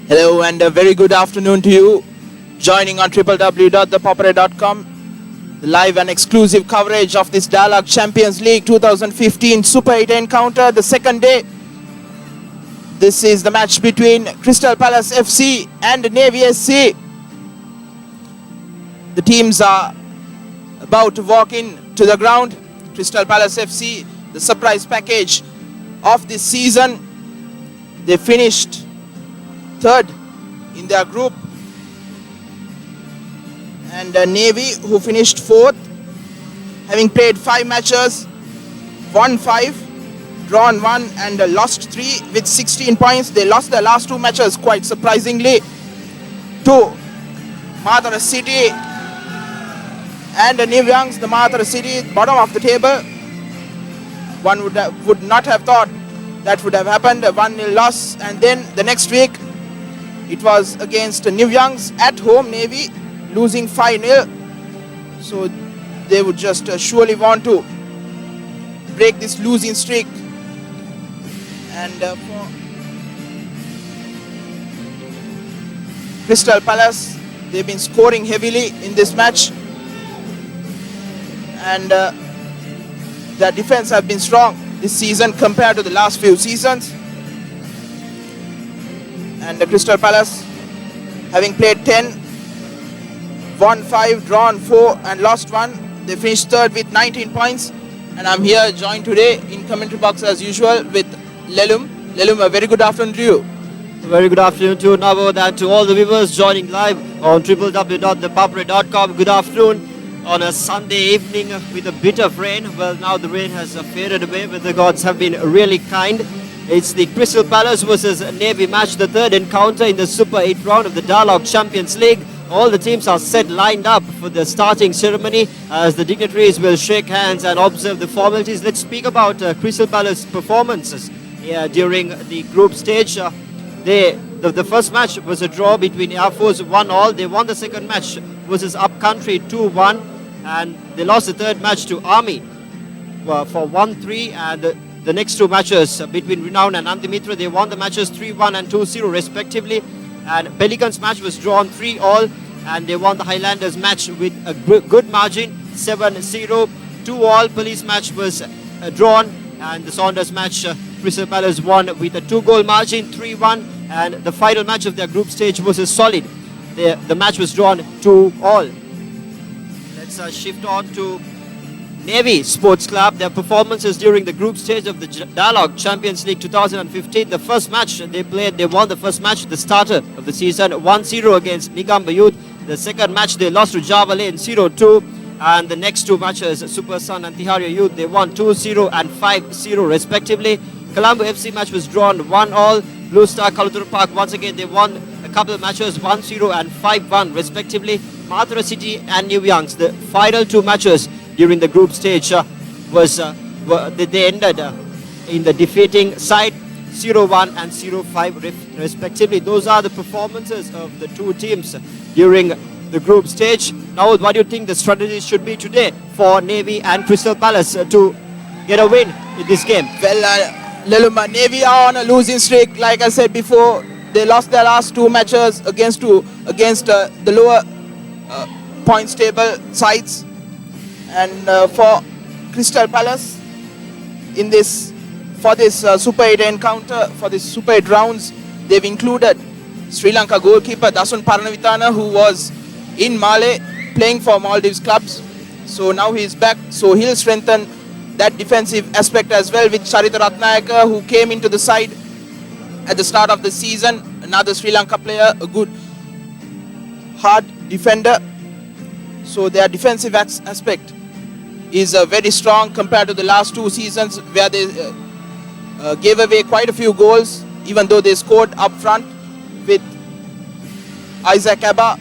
Hello and a very good afternoon to you. Joining on www.ThePapare.com, the live and exclusive coverage of this Dialog Champions League 2015 Super 8 encounter, the second day. This is the match between Crystal Palace FC and Navy SC. The teams are about to walk in to the ground. Crystal Palace FC, the surprise package of this season. They finished third in their group, and Navy, who finished fourth, having played 5 matches, won 5, drawn 1 and lost 3 with 16 points. They lost their last 2 matches quite surprisingly to Madras City and New Youngs. The Madras City, bottom of the table. One would not have thought that would have happened. A 1-0 loss, and then the next week it was against New Youngs at home, Navy, losing 5-0. So they would just surely want to break this losing streak. And for Crystal Palace, they've been scoring heavily in this match, and their defense have been strong this season compared to the last few seasons. And the Crystal Palace, having played 10, won 5, drawn 4 and lost 1. They finished third with 19 points. And I'm here joined today in commentary box as usual with Lelum. Lelum, a very good afternoon to you. A very good afternoon to Navod and to all the viewers joining live on www.thepapare.com. Good afternoon on a Sunday evening with a bit of rain. Well, now the rain has faded away, but the gods have been really kind. It's the Crystal Palace versus Navy match, the third encounter in the Super 8 round of the Dialog Champions League. All the teams are set lined up for the starting ceremony as the dignitaries will shake hands and observe the formalities. Let's speak about Crystal Palace performances during the group stage. The first match was a draw between Air Force 1-1. They won the second match versus Upcountry 2-1, and they lost the third match to Army for 1-3, and the next 2 matches between Renown and Antimitra, they won the matches 3-1 and 2-0 respectively. And Pelicans match was drawn 3-3, and they won the Highlanders match with a good margin 7-0. 2-2 Police match was drawn, and the Saunders match Crystal Palace won with a 2-goal margin 3-1. And the final match of their group stage was a solid. The match was drawn 2-2. Let's shift on to Navy Sports Club. Their performances during the group stage of the Dialog Champions League 2015. The first match they played, they won the first match, the starter of the season, 1-0 against Nigamba Youth. The second match they lost to Java Lane 0-2. And the next 2 matches, Super Sun and Tiharia Youth, they won 2-0 and 5-0 respectively. Colombo FC match was drawn 1-1. Blue Star Kalutur Park, once again they won a couple of matches 1-0 and 5-1 respectively. Madras City and New Youngs, the final 2 matches during the group stage they ended in the defeating side 0-1 and 0-5 respectively. Those are the performances of the 2 teams during the group stage. Now, what do you think the strategy should be today for Navy and Crystal Palace to get a win in this game? Well, Leluma, Navy are on a losing streak. Like I said before, they lost their last 2 matches against the lower points table sides. And for Crystal Palace, for this Super 8 encounter, for this Super 8 rounds, they've included Sri Lanka goalkeeper Dasun Paranavitana, who was in Malé playing for Maldives clubs. So now he's back, so he'll strengthen that defensive aspect as well, with Charita Ratnayaka, who came into the side at the start of the season, another Sri Lanka player, a good hard defender. So their defensive aspect is very strong compared to the last 2 seasons, where they gave away quite a few goals, even though they scored up front with Isaac Abba,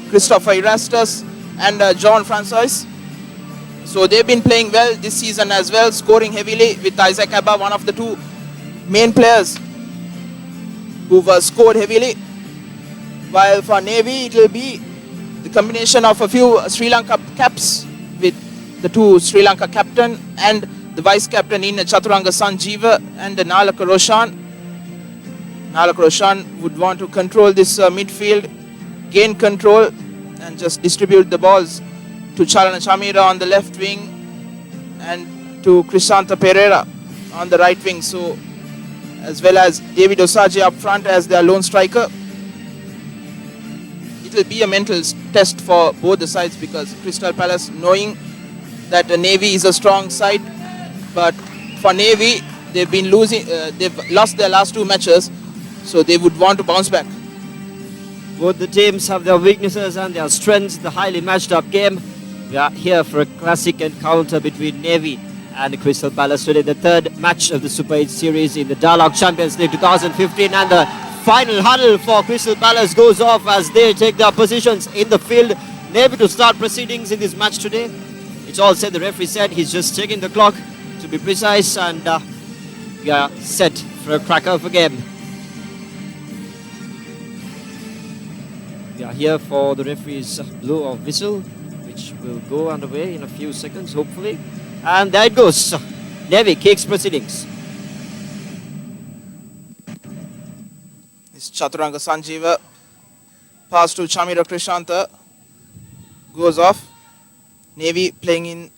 Christopher Erastus and John Francois. So they've been playing well this season as well, scoring heavily with Isaac Abba, one of the 2 main players who've scored heavily. While for Navy, it will be the combination of a few Sri Lanka caps, with the 2 Sri Lanka captain and the vice captain in Chaturanga Sanjeeva and Nalaka Roshan. Nalak Roshan would want to control this midfield, gain control, and just distribute the balls to Chalana Chamira on the left wing and to Krishanta Pereira on the right wing. So, as well as David Osaji up front as their lone striker. It will be a mental test for both the sides because Crystal Palace, knowing that Navy is a strong side, but for Navy they've been losing, they've lost their last two matches, so they would want to bounce back. Both the teams have their weaknesses and their strengths. The highly matched up game. We are here for a classic encounter between Navy and Crystal Palace today, the third match of the Super 8 series in the Dialog Champions League 2015, and the final huddle for Crystal Palace goes off as they take their positions in the field. Navy to start proceedings in this match today. It's all said. The referee said he's just checking the clock to be precise, and we are set for a cracker of a game. We are here for the referee's blow of whistle, which will go underway in a few seconds, hopefully. And there it goes. Navy kicks proceedings. This Chaturanga Sanjeeva pass to Chamira Krishanta goes off. Navy playing in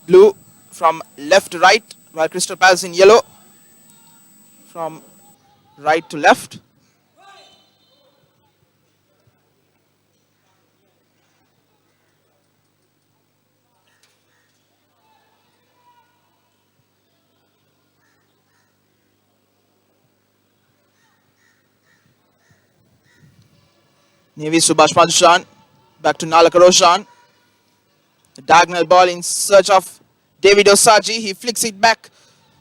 blue from left to right, while Crystal Palace in yellow from right to left. Navy Subhash Madhushan back to Nalak Roshan. The diagonal ball in search of David Osaji. He flicks it back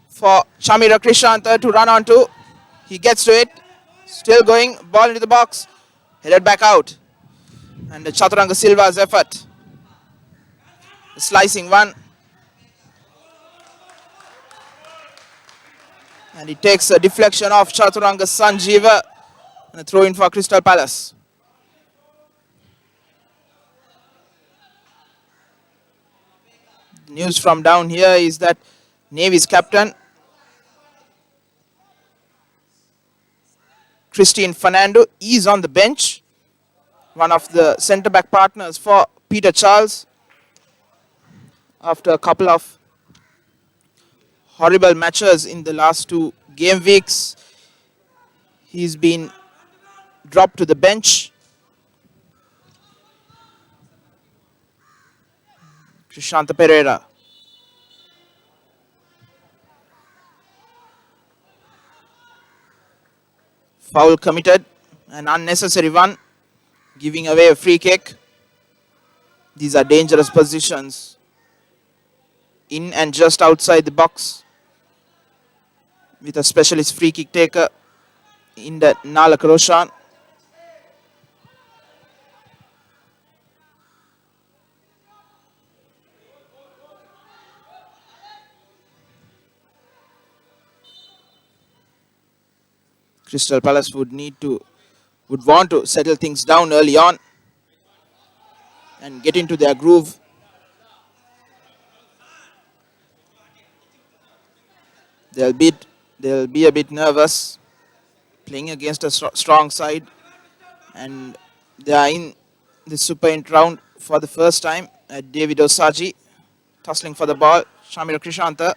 for Chamira Krishanta to run onto. He gets to it. Still going. Ball into the box. Headed back out. And the Chaturanga Silva's effort. The slicing one. And he takes a deflection off Chaturanga Sanjeeva. And a throw in for Crystal Palace. News from down here is that Navy's captain Christine Fernando is on the bench, one of the centre back partners for Peter Charles. After a couple of horrible matches in the last two game weeks, he's been dropped to the bench. Krishanta Pereira. Foul committed, an unnecessary one, giving away a free kick. These are dangerous positions. In and just outside the box. With a specialist free kick taker in the Nalak Roshan. Crystal Palace would want to settle things down early on and get into their groove. They'll be a bit nervous playing against a strong side, and they are in the Super 8 round for the first time. David Osaji tussling for the ball. Chamira Krishanta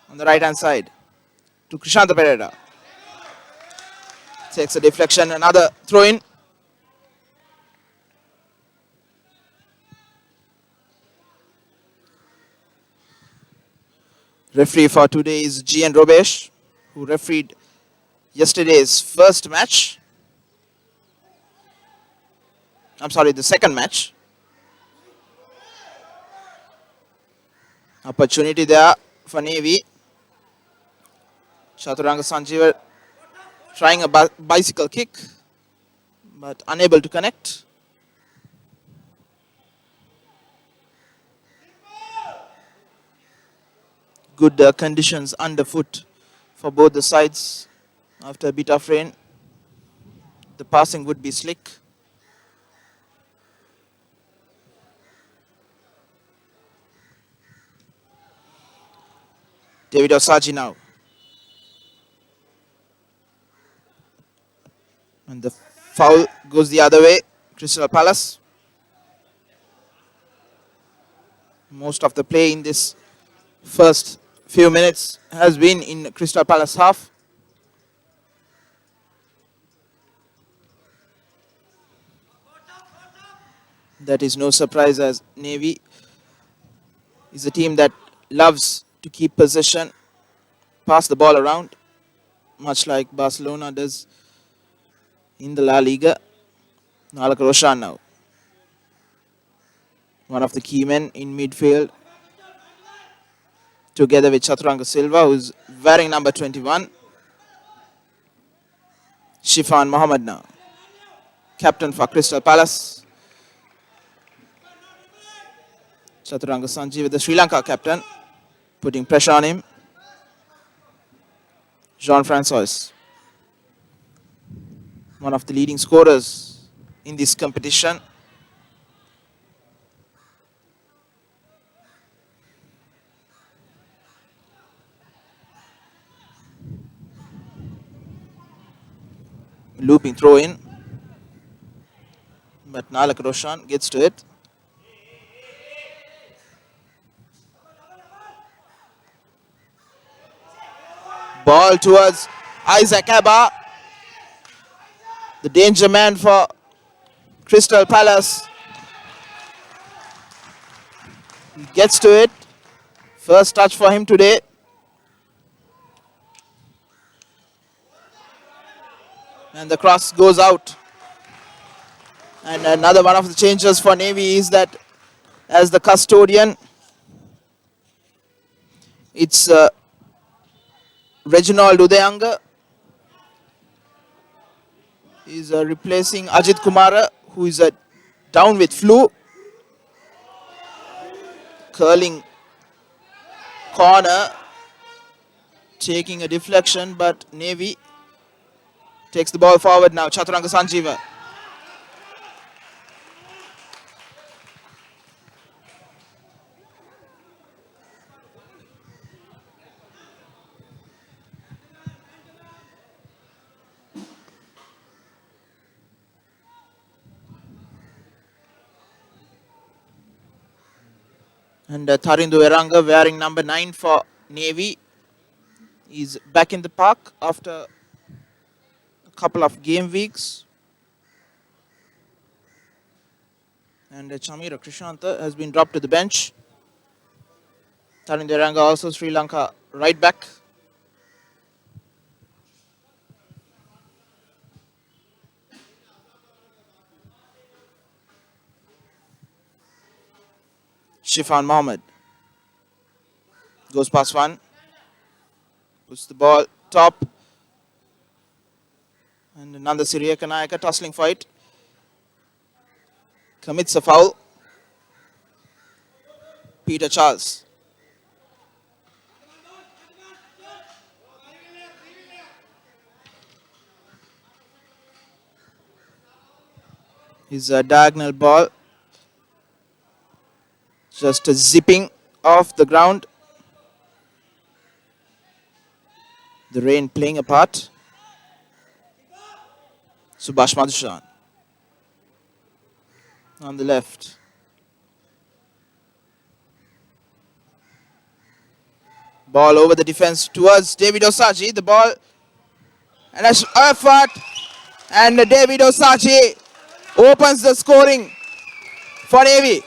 on the right hand side to Krishanta Pereira. Takes a deflection, another throw in. Referee for today is G.N. Robesh, who refereed yesterday's first match. The second match. Opportunity there for Navy. Chaturanga Sanjeeva trying a bicycle kick, but unable to connect. Good conditions underfoot for both the sides. After a bit of rain, the passing would be slick. David Osaji now. And the foul goes the other way. Crystal Palace. Most of the play in this first few minutes has been in Crystal Palace half. That is no surprise, as Navy is a team that loves to keep possession, pass the ball around, much like Barcelona does in the La Liga. Nalak Roshan now, one of the key men in midfield, together with Chaturanga Silva, who's wearing number 21. Shifan Mohammed now, captain for Crystal Palace. Chaturanga Sanjeev, the Sri Lanka captain, putting pressure on him. Jean-Francois, one of the leading scorers in this competition. Looping throw in, but Nalak Roshan gets to it. Ball towards Isaac Abba, the danger man for Crystal Palace. He gets to it. First touch for him today. And the cross goes out. And another one of the changes for Navy is that as the custodian, it's Reginald Udayanga. He's replacing Ajit Kumara, who is down with flu. Curling corner, taking a deflection, but Navy takes the ball forward now. Chaturanga Sanjeeva. And Tharindu Eranga, wearing number 9 for Navy, is back in the park after a couple of game weeks. And Chamira Krishanta has been dropped to the bench. Tharindu Eranga also Sri Lanka right back. Shifan Mohammed goes past one, puts the ball top, and Nanda Siriya Kanayaka tussling fight, commits a foul. Peter Charles. His diagonal ball just zipping off the ground. The rain playing a part. Subhash Madhushan on the left. Ball over the defense towards David Osaji. The ball and an effort, and David Osaji opens the scoring for Navy.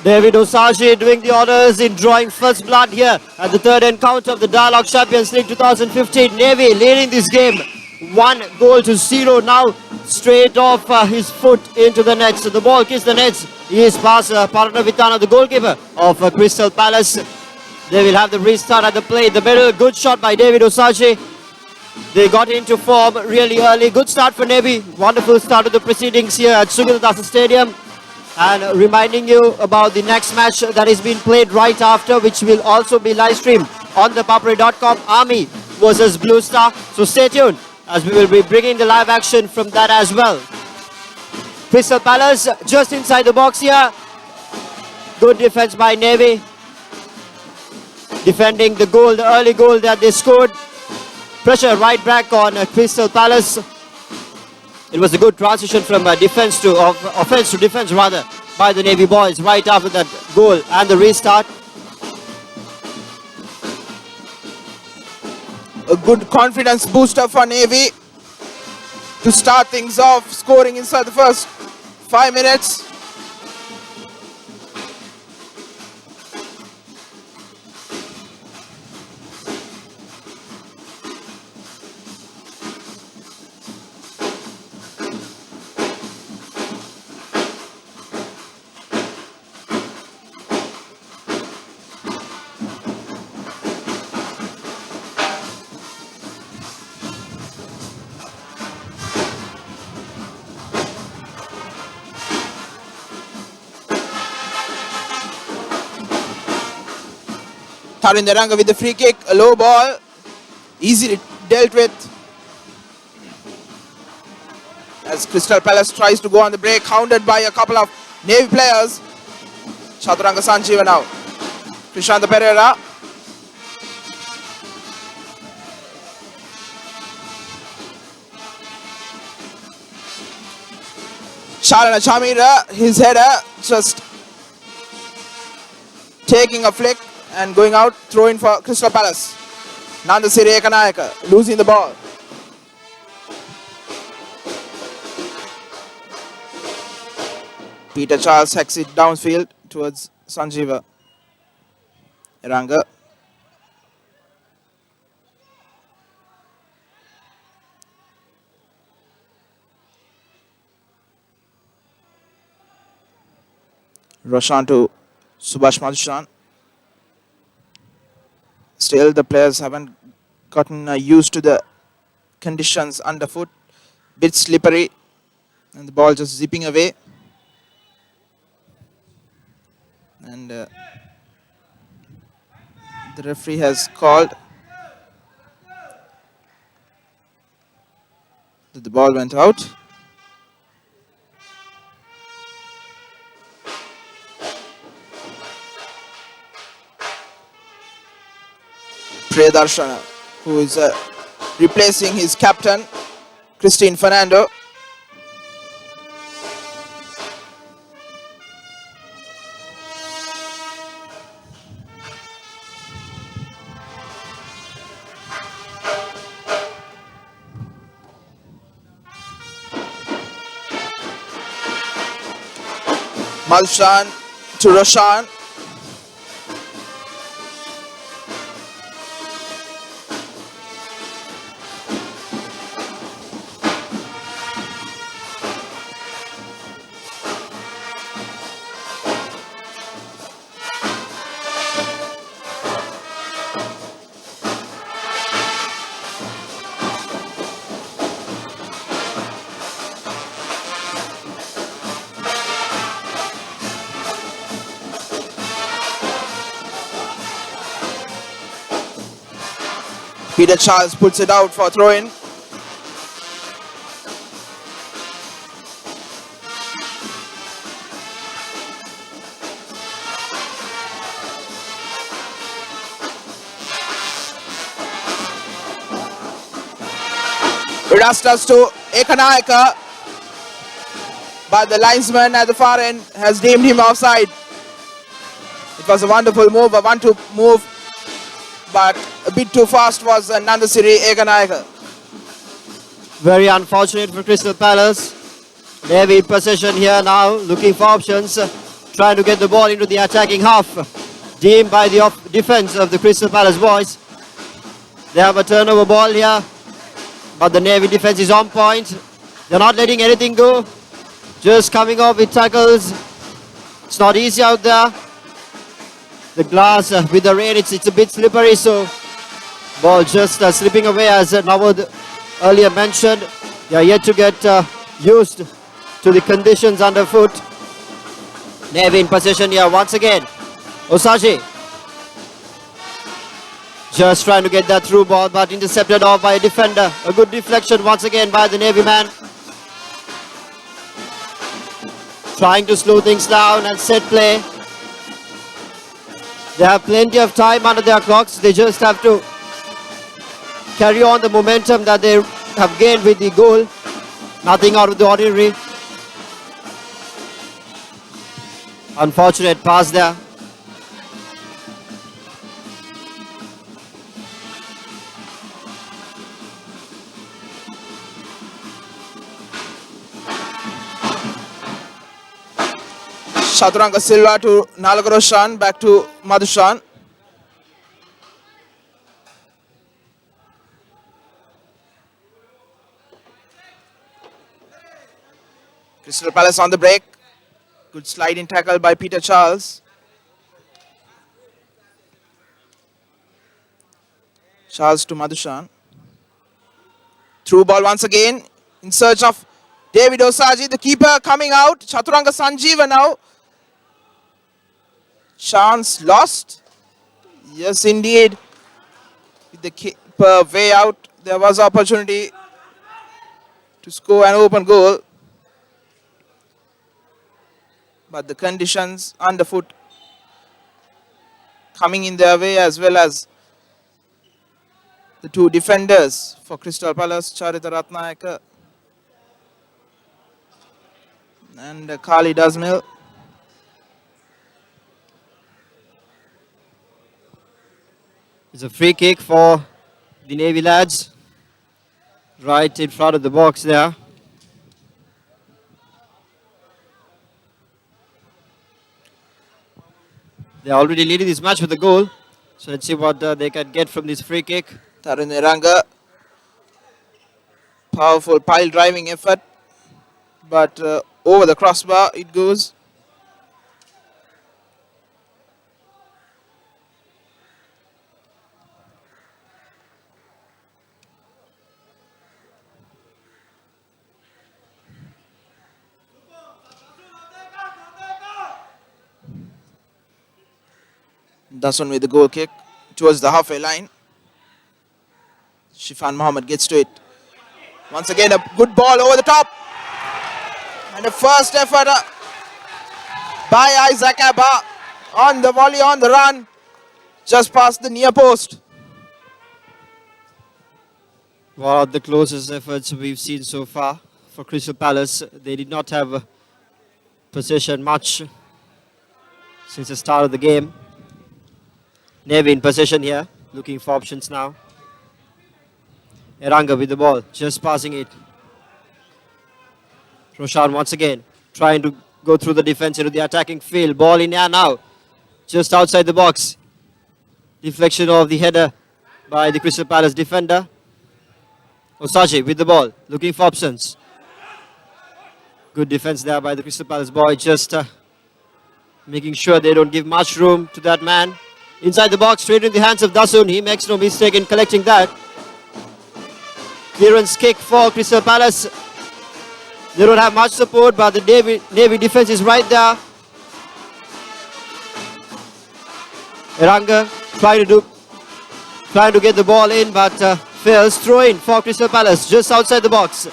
David Osaji doing the honors in drawing first blood here at the third encounter of the Dialog Champions League 2015. Navy leading this game 1-0 now, straight off his foot into the net. So the ball kissed the nets. He is past Paranavitana, the goalkeeper of Crystal Palace. They will have the restart at the play. The middle, good shot by David Osaji. They got into form really early. Good start for Navy. Wonderful start of the proceedings here at Sugatadasa Stadium. And reminding you about the next match that is being played right after, which will also be live streamed on ThePapare.com. Army versus Blue Star. So stay tuned as we will be bringing the live action from that as well. Crystal Palace just inside the box here. Good defense by Navy. Defending the goal, the early goal that they scored. Pressure right back on Crystal Palace. It was a good transition from offense to defense rather by the Navy boys right after that goal and the restart. A good confidence booster for Navy to start things off, scoring inside the first 5 minutes. Tarin Deranga with the free kick, a low ball, easily dealt with. As Crystal Palace tries to go on the break, hounded by a couple of Navy players. Chaturanga Sanjeeva now. Krishanta Pereira. Shalana Chamira, his header just taking a flick and going out, throwing for Crystal Palace. Nandasiri Ekanayaka losing the ball. Peter Charles hacks it downfield towards Sanjeeva. Eranga. Roshan to Subhash Madhushan. Still the players haven't gotten used to the conditions underfoot. Bit slippery and the ball just zipping away. And the referee has called that the ball went out. Priyadarshana, who is replacing his captain, Christine Fernando. Malshan to Roshan. Peter Charles puts it out for throw-in. Rastas to Ekanayaka, but the linesman at the far end has deemed him offside. It was a wonderful move, a 1-2 move, but a bit too fast was Nandasiri Ekanayaka. Very unfortunate for Crystal Palace. Navy in possession here now, looking for options, trying to get the ball into the attacking half. Deemed by the defense of the Crystal Palace boys. They have a turnover ball here, but the Navy defense is on point. They're not letting anything go. Just coming off with tackles. It's not easy out there. The glass with the rain, it's a bit slippery, so ball just slipping away, as Nawad earlier mentioned. They are yet to get used to the conditions underfoot. Navy in possession here once again. Osaji just trying to get that through ball, but intercepted off by a defender. A good deflection once again by the Navy man. Trying to slow things down and set play. They have plenty of time under their clocks. They just have to carry on the momentum that they have gained with the goal Nothing out of the ordinary. Unfortunate pass there. Chaturanga Silva to Nalagaroshan, back to Madhushan. Crystal Palace on the break. Good sliding tackle by Peter Charles. Charles to Madhushan. Through ball once again in search of David Osaji, the keeper coming out. Chaturanga Sanjeeva now. Chance lost. Yes, indeed. With the keeper way out, there was opportunity to score an open goal. But the conditions underfoot coming in their way, as well as the two defenders for Crystal Palace, Charita Ratnayaka and Kali Dasmil. It's a free kick for the Navy lads. Right in front of the box there. They're already leading this match with a goal. So let's see what they can get from this free kick. Tarun Eranga. Powerful pile driving effort. But over the crossbar it goes. Dasun with the goal kick towards the halfway line. Shifan Mohammed gets to it. Once again, a good ball over the top. And the first effort by Isaac Abba on the volley, on the run, just past the near post. One of the closest efforts we've seen so far for Crystal Palace. They did not have possession much since the start of the game. Navy in possession here, looking for options now. Eranga with the ball, just passing it. Roshan once again, trying to go through the defense into the attacking field. Ball in air now, just outside the box. Deflection of the header by the Crystal Palace defender. Osaji with the ball, looking for options. Good defense there by the Crystal Palace boy, just making sure they don't give much room to that man. Inside the box, straight in the hands of Dasun. He makes no mistake in collecting that. Clearance kick for Crystal Palace. They don't have much support, but the Navy defense is right there. Eranga trying to get the ball in, but fails. Throw in for Crystal Palace, just outside the box.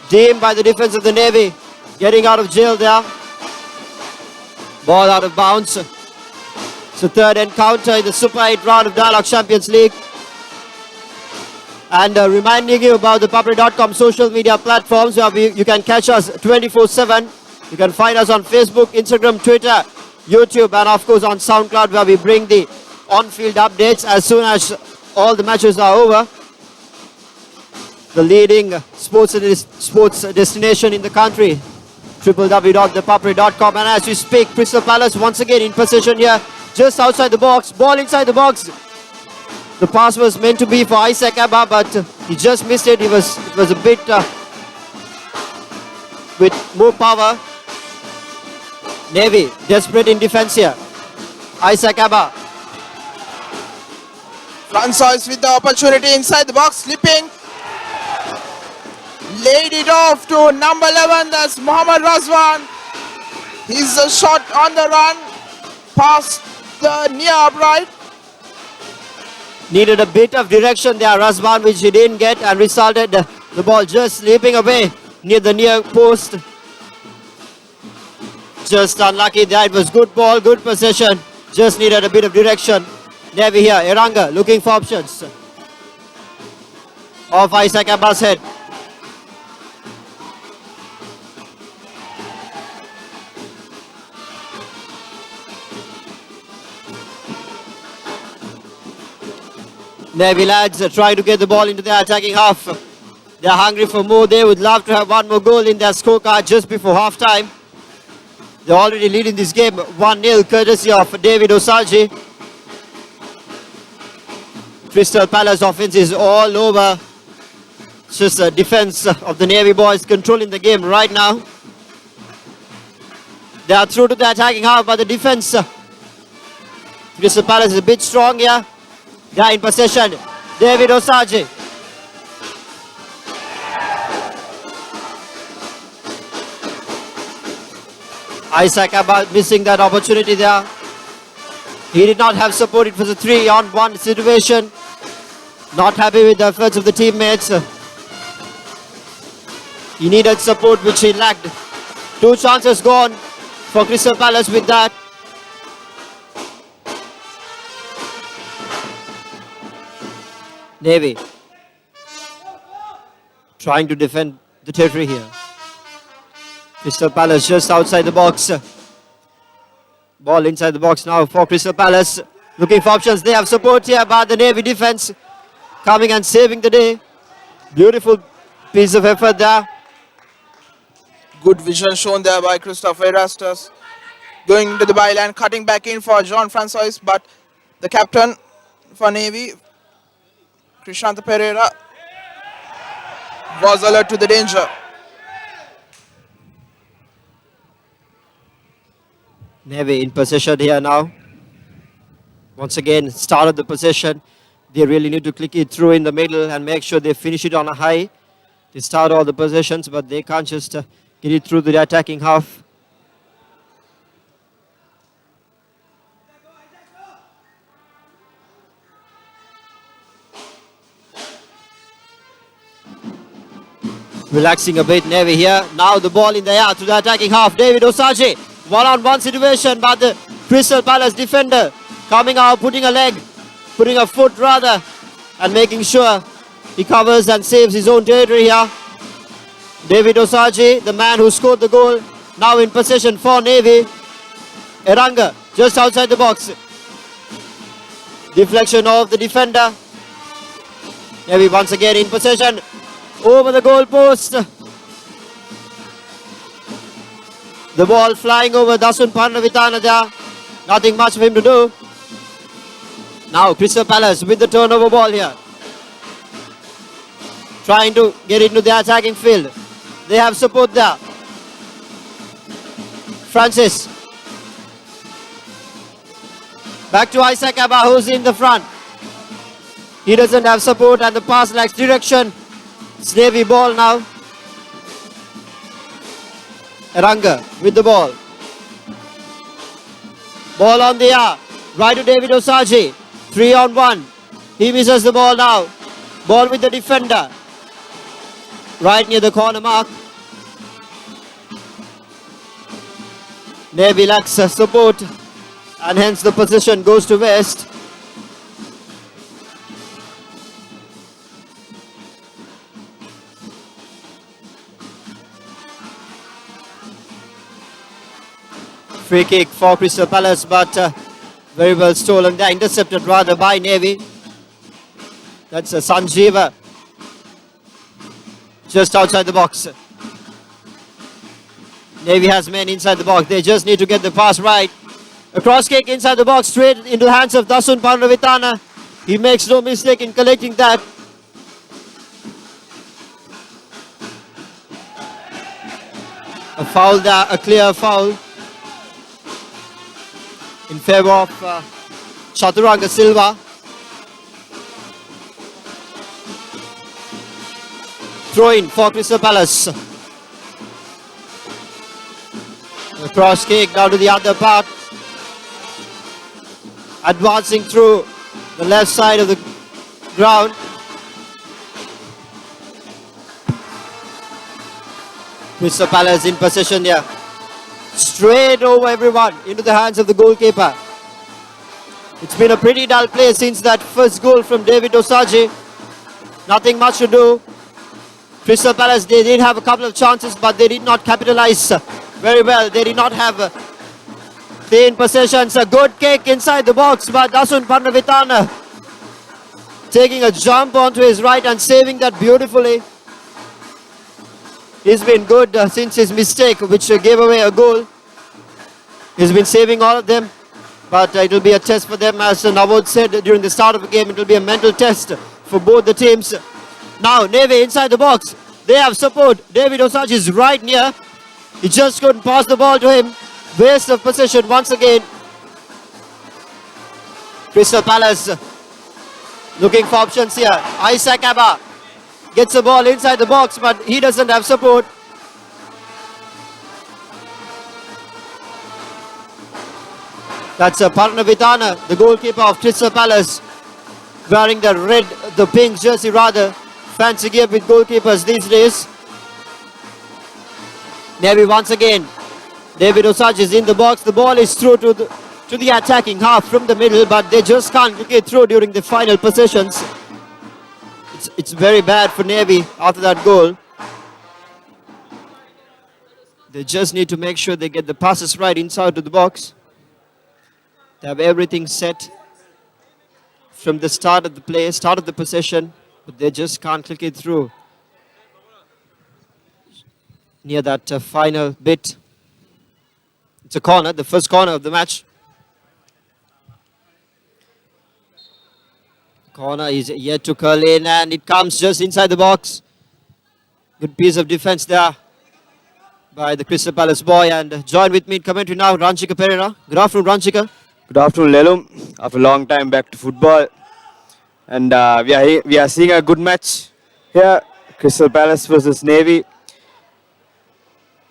Deemed by the defense of the Navy, getting out of jail there. Ball out of bounds. It's the third encounter in the Super 8 round of Dialog Champions League. And reminding you about the ThePapare.com social media platforms where you can catch us 24/7. You can find us on Facebook, Instagram, Twitter, YouTube, and of course on SoundCloud, where we bring the on-field updates as soon as all the matches are over. The leading sports destination in the country, www.thepapare.com. And as we speak, Crystal Palace once again in possession here, just outside the box, ball inside the box. The pass was meant to be for Isaac Abba, but he just missed it. It was a bit with more power. Navy desperate in defense here. Isaac Abba. Francois with the opportunity inside the box, slipping. Laid it off to number 11, that's Mohammad Razwan. He's a shot on the run, past the near upright. Needed a bit of direction there, Razvan, which he didn't get, and resulted the ball just slipping away near the near post. Just unlucky there. It was good ball, good possession. Just needed a bit of direction. Navy here, Eranga looking for options. Off Isaac Abba's head. Navy lads are trying to get the ball into their attacking half. They're hungry for more. They would love to have one more goal in their scorecard just before half time. They're already leading this game 1-0 courtesy of David Osaji. Crystal Palace offense is all over. It's just a defense of the Navy boys controlling the game right now. They are through to the attacking half, but the defense, Crystal Palace is a bit strong here. They are in possession. David Osaji. Isaac Abad missing that opportunity there. He did not have support. It was a 3-on-1 situation. Not happy with the efforts of the teammates. He needed support, which he lacked. 2 chances gone for Crystal Palace with that. Navy trying to defend the territory here. Crystal Palace just outside the box. Ball inside the box now for Crystal Palace. Looking for options. They have support here by the Navy defense. Coming and saving the day. Beautiful piece of effort there. Good vision shown there by Christopher Erastus. Going into the byline, cutting back in for John Francois, but the captain for Navy, Krishanta Pereira, was alert to the danger. Navy in possession here now. Once again, start of the possession. They really need to click it through in the middle and make sure they finish it on a high. They start all the possessions, but they can't just get it through the attacking half. Relaxing a bit, Navy here. Now the ball in the air to the attacking half. David Osaji. One-on-one situation, but the Crystal Palace defender coming out, putting a foot rather, and making sure he covers and saves his own territory here. David Osaji, the man who scored the goal, now in possession for Navy. Eranga, just outside the box. Deflection of the defender. Navy once again in possession. Over the goal post. The ball flying over Dasun Parnavitana there. Nothing much for him to do. Now Crystal Palace with the turnover ball here. Trying to get into the attacking field. They have support there. Francis. Back to Isaac Abba, who's in the front. He doesn't have support and the pass lacks direction. It's Navy ball now. Eranga with the ball. Ball on the air. Right to David Osaji. 3-on-1. He misses the ball now. Ball with the defender. Right near the corner mark. Navy lacks support. And hence the position goes to West. Free kick for Crystal Palace, but very well stolen there, intercepted rather by Navy. That's Sanjeeva. Just outside the box. Navy has men inside the box. They just need to get the pass right. A cross kick inside the box, straight into the hands of Dasun Parnavitana. He makes no mistake in collecting that. A foul there, a clear foul in favor of Chaturanga Silva. Throw in for Crystal Palace. A cross kick down to the other part. Advancing through the left side of the ground. Crystal Palace in possession here. Straight over everyone into the hands of the goalkeeper. It's been a pretty dull play since that first goal from David Osaji. Nothing much to do. Crystal Palace, they did have a couple of chances, but they did not capitalize very well. They did not have clean possessions. A good kick inside the box by Dasun Parnavitana. taking a jump onto his right and saving that beautifully. He's been good since his mistake, which gave away a goal. He's been saving all of them, but it will be a test for them. As Navod said during the start of the game, it will be a mental test for both the teams. Now, Navy inside the box. They have support. David Osage is right near. He just couldn't pass the ball to him. Waste of possession once again. Crystal Palace looking for options here. Isaac Abba gets the ball inside the box, but he doesn't have support. That's Parnavitana, the goalkeeper of Crystal Palace, wearing the pink jersey rather. Fancy gear with goalkeepers these days. Navy once again. David Osage is in the box. The ball is through to the attacking half from the middle, but they just can't get through during the final possessions. It's very bad for Navy after that goal. They just need to make sure they get the passes right inside to the box. They have everything set from the start of the play, start of the possession, but they just can't click it through. Near that final bit. It's a corner, the first corner of the match. Corner is yet to curl in, and it comes just inside the box. Good piece of defense there by the Crystal Palace boy. And join with me in commentary now, Ranchika Pereira. Good afternoon, Ranchika. Good afternoon, Lelum. After a long time back to football, and we are seeing a good match here. Crystal Palace versus Navy.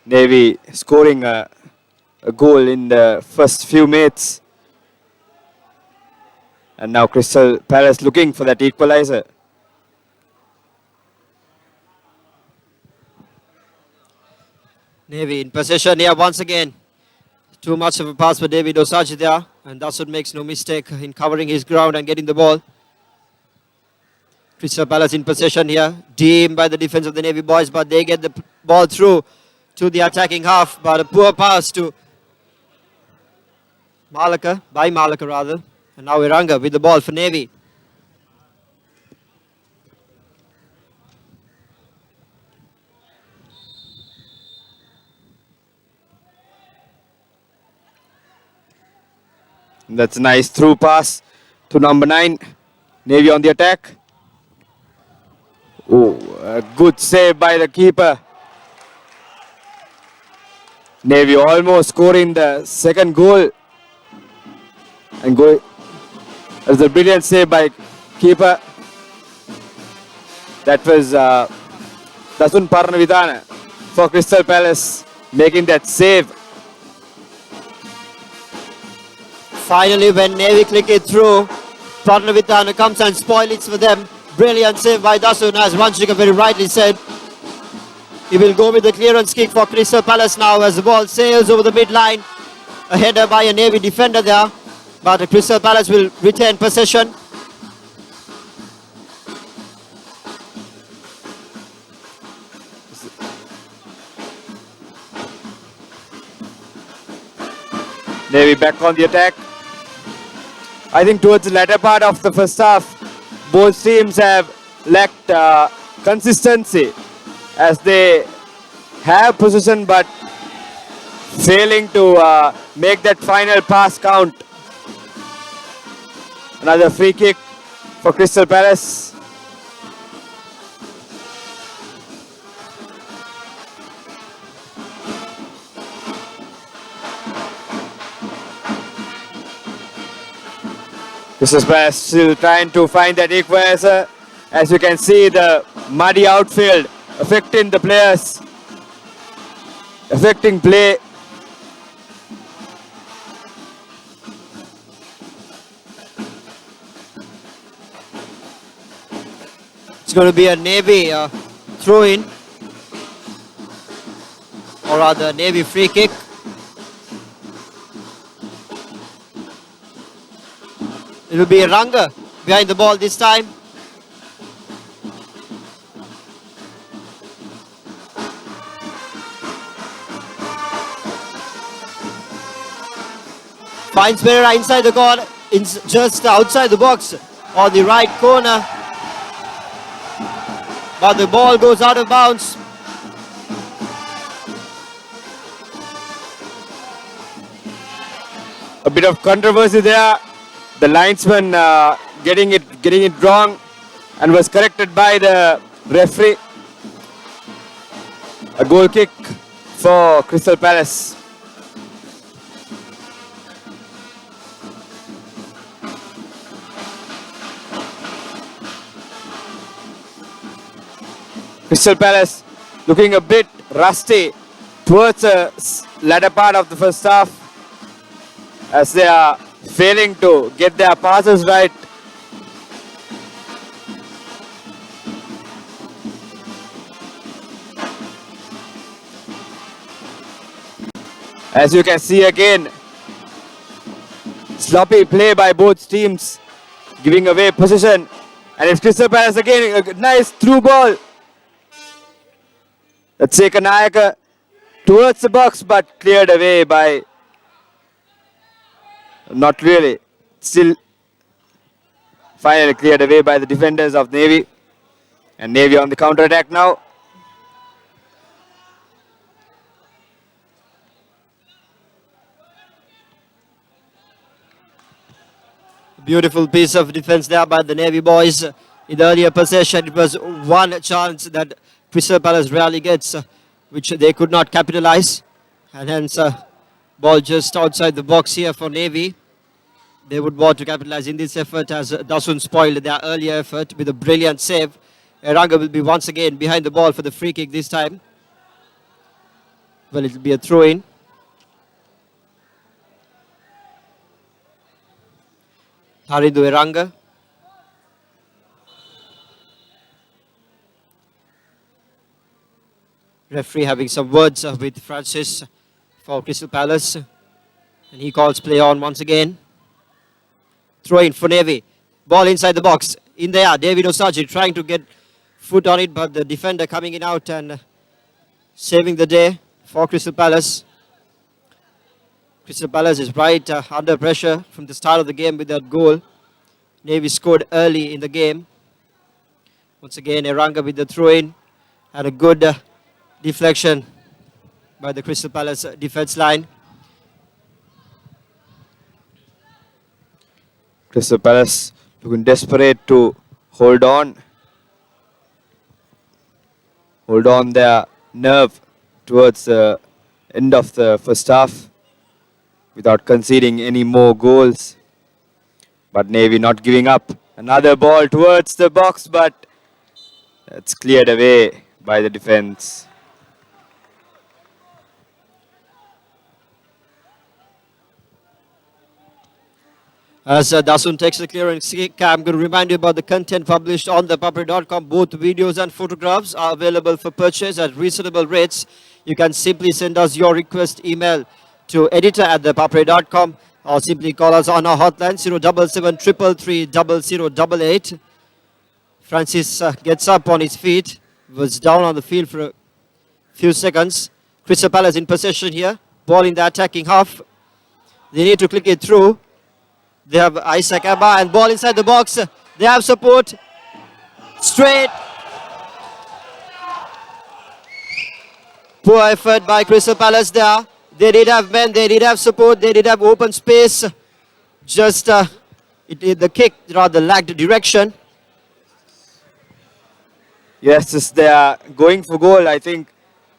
Navy scoring a goal in the first few minutes, and now Crystal Palace looking for that equalizer. Navy in possession here once again. Too much of a pass for David Osage there, and that's what makes no mistake in covering his ground and getting the ball. Crystal Palace in possession here, deemed by the defense of the Navy boys, but they get the ball through to the attacking half, but a poor pass to Malaka, by Malaka rather, and now Iranga with the ball for Navy. That's a nice through pass to number 9. Navy on the attack. Oh, a good save by the keeper. Navy almost scoring the second goal. And that's a brilliant save by keeper. That was Dasun Parnavidana for Crystal Palace making that save. Finally, when Navy click it through, Parnavitana comes and spoil it for them. Brilliant save by Dasun, as Ranchika very rightly said. He will go with the clearance kick for Crystal Palace now as the ball sails over the midline. A header by a Navy defender there, but Crystal Palace will retain possession. Navy back on the attack. I think towards the latter part of the first half, both teams have lacked consistency as they have possession but failing to make that final pass count. Another free kick for Crystal Palace. Crystal Palace still trying to find that equalizer. As you can see, the muddy outfield affecting the players, affecting play. It's going to be a Navy throw-in, or rather Navy free kick. It will be Ranga behind the ball this time. Finds Pereira inside the corner, just outside the box on the right corner. but the ball goes out of bounds. A bit of controversy there. The linesman getting it wrong and was corrected by the referee. A goal kick for Crystal Palace. Crystal Palace looking a bit rusty towards the latter part of the first half as they are failing to get their passes right. As you can see again, sloppy play by both teams, giving away possession. And it's Crystal Palace again, a nice through ball. Let's take Nayak towards the box, but cleared away by, not really, still finally cleared away by the defenders of Navy. And Navy on the counter attack now. Beautiful piece of defense there by the Navy boys. In the earlier possession, it was one chance that Crystal Palace rarely gets, which they could not capitalize. And hence, ball just outside the box here for Navy. They would want to capitalize in this effort as Dasun spoiled their earlier effort with a brilliant save. Eranga will be once again behind the ball for the free kick this time. Well, it will be a throw-in. Haridu Eranga. Referee having some words with Francis for Crystal Palace. And he calls play on once again. Throw in for Navy. Ball inside the box. In there, David Osaji trying to get foot on it, but the defender coming in out and saving the day for Crystal Palace. Crystal Palace is right under pressure from the start of the game with that goal. Navy scored early in the game. Once again, Eranga with the throw-in and a good deflection by the Crystal Palace defense line. Crystal Palace looking desperate to hold on their nerve towards the end of the first half without conceding any more goals. But Navy not giving up. Another ball towards the box, but it's cleared away by the defense. As Dasun takes the clearance kick, I'm going to remind you about the content published on ThePapare.com. Both videos and photographs are available for purchase at reasonable rates. You can simply send us your request email to editor@ThePapare.com or simply call us on our hotline 077 333 0088. Francis gets up on his feet, was down on the field for a few seconds. Crystal Palace in possession here, ball in the attacking half. They need to click it through. They have Isaac Abba and ball inside the box. They have support. Straight. Poor effort by Crystal Palace there. They did have men, they did have support, they did have open space. Just the kick rather lacked direction. Yes, as they are going for goal, I think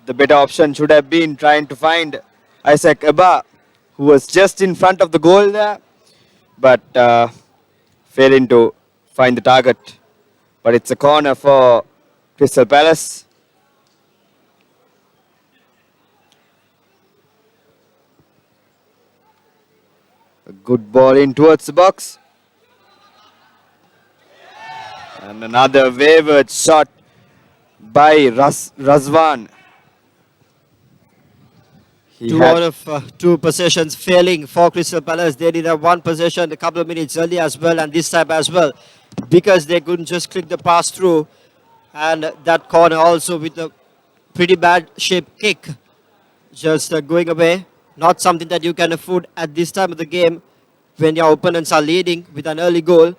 the better option should have been trying to find Isaac Abba, who was just in front of the goal there, but failing to find the target. But it's a corner for Crystal Palace. A good ball in towards the box. And another wayward shot by Razvan. Two out of two possessions failing for Crystal Palace. They did have one possession a couple of minutes earlier as well, and this time as well, because they couldn't just click the pass through. And that corner also with a pretty bad shaped kick, just going away. Not something that you can afford at this time of the game when your opponents are leading with an early goal.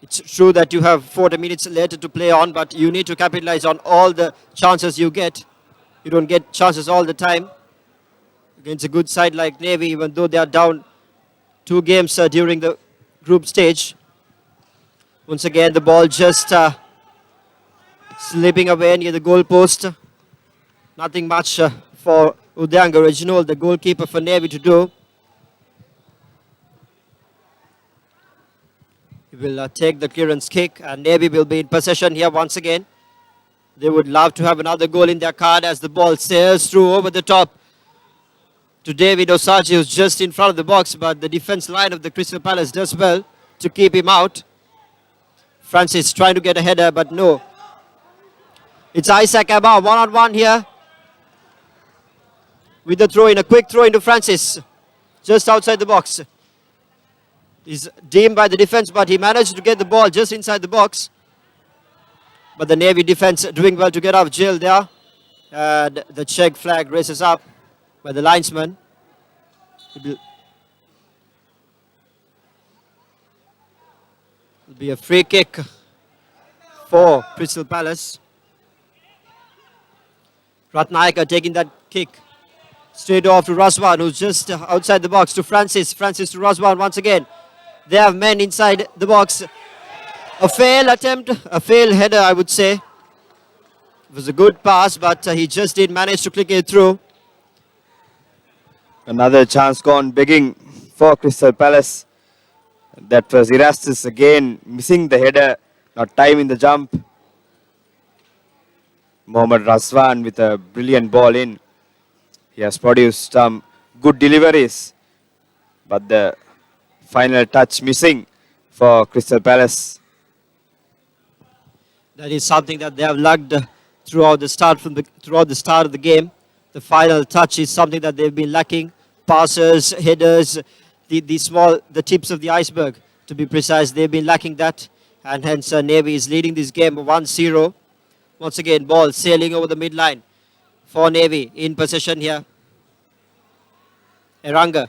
It's true that you have 40 minutes later to play on, but you need to capitalize on all the chances you get. You don't get chances all the time against a good side like Navy, even though they are down 2 games during the group stage. Once again, the ball just slipping away near the goal post. Nothing much for Udyanga Reginald, the goalkeeper for Navy, to do. He will take the clearance kick, and Navy will be in possession here once again. They would love to have another goal in their card as the ball sails through over the top to David Osaji, who's just in front of the box, but the defense line of the Crystal Palace does well to keep him out. Francis trying to get a header, but no. It's Isaac Abba, one-on-one here with the throw in, a quick throw into Francis, just outside the box. He's deemed by the defense, but he managed to get the ball just inside the box. But the Navy defense doing well to get out of jail there. And the check flag races up by the linesman. It'll be a free kick for Crystal Palace. Ratnayaka taking that kick straight off to Raswan, who's just outside the box, to Francis. Francis to Raswan once again. They have men inside the box. A failed attempt, a failed header, I would say. It was a good pass, but he just did manage to click it through. Another chance gone begging for Crystal Palace. That was Erastus again missing the header, not timing the jump. Mohammad Raswan with a brilliant ball in. He has produced some good deliveries, but the final touch missing for Crystal Palace. That is something that they have lacked throughout the start of the game. The final touch is something that they've been lacking. Passes, headers, the tips of the iceberg, to be precise. They've been lacking that, and hence Navy is leading this game 1-0. Once again, ball sailing over the midline for Navy in possession here. Eranga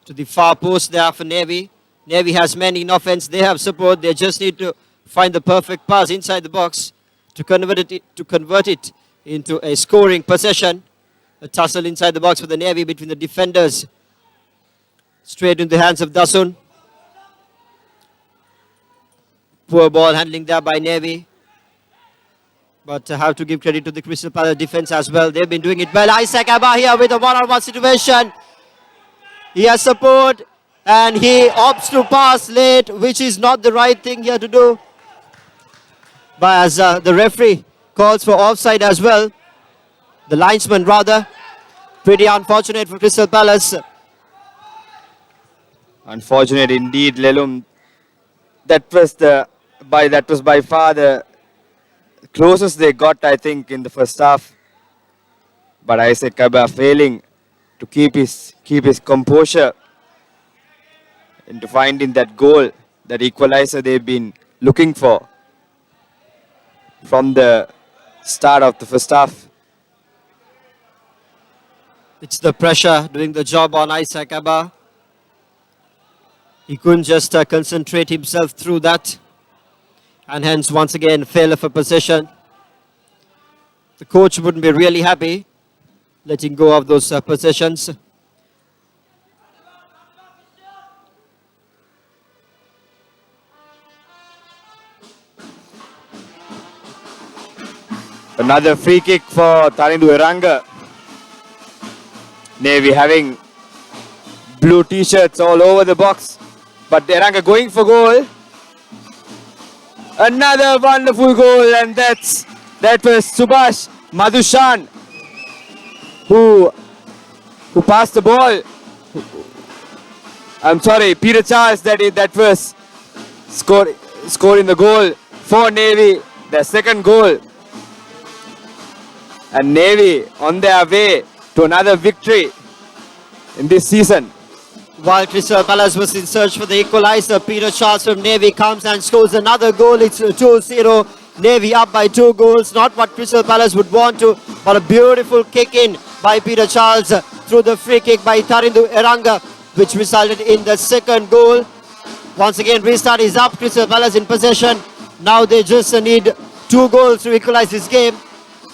to the far post there for Navy. Navy has men in offense. They have support. They just need to find the perfect pass inside the box to convert it into a scoring possession. A tussle inside the box for the Navy between the defenders. Straight into the hands of Dasun. Poor ball handling there by Navy. But I have to give credit to the Crystal Palace defense as well. They've been doing it well. Isaac Abba here with a one-on-one situation. He has support and he opts to pass late, which is not the right thing here to do. But as the referee calls for offside as well, the linesman rather. Pretty unfortunate for Crystal Palace. Unfortunate indeed, Lelum. That was by far the closest they got, I think, in the first half. But Isaac Abba failing to keep his composure into finding that goal, that equalizer they've been looking for from the start of the first half. It's the pressure doing the job on Isaac Abba. He couldn't just concentrate himself through that. And hence, once again, failure for possession. The coach wouldn't be really happy letting go of those possessions. Another free kick for Tarindu Eranga. Navy having blue t-shirts all over the box. But Eranga going for goal. Another wonderful goal, and that was Subhash Madhushan who passed the ball. I'm sorry, Peter Charles, that was scoring the goal for Navy, their second goal. And Navy on their way to another victory in this season. While Crystal Palace was in search for the equalizer, Peter Charles from Navy comes and scores another goal. It's 2-0. Navy up by 2 goals. Not what Crystal Palace would want to, but a beautiful kick in by Peter Charles through the free kick by Tarindu Eranga, which resulted in the second goal. Once again, restart is up. Crystal Palace in possession. Now they just need 2 goals to equalize this game.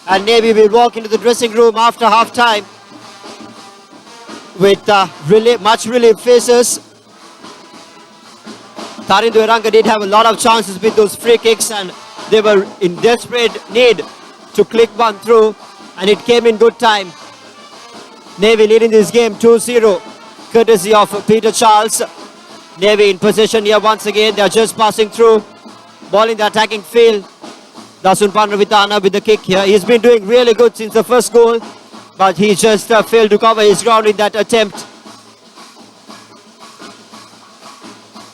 And Navy will walk into the dressing room after half time with much relief faces. Tarindu Eranga did have a lot of chances with those free kicks, and they were in desperate need to click one through, and it came in good time. Navy leading this game 2-0, courtesy of Peter Charles. Navy in possession here once again. They are just passing through. Ball in the attacking field. Dasun Panravitana with the kick here. He's been doing really good since the first goal, but he just failed to cover his ground in that attempt.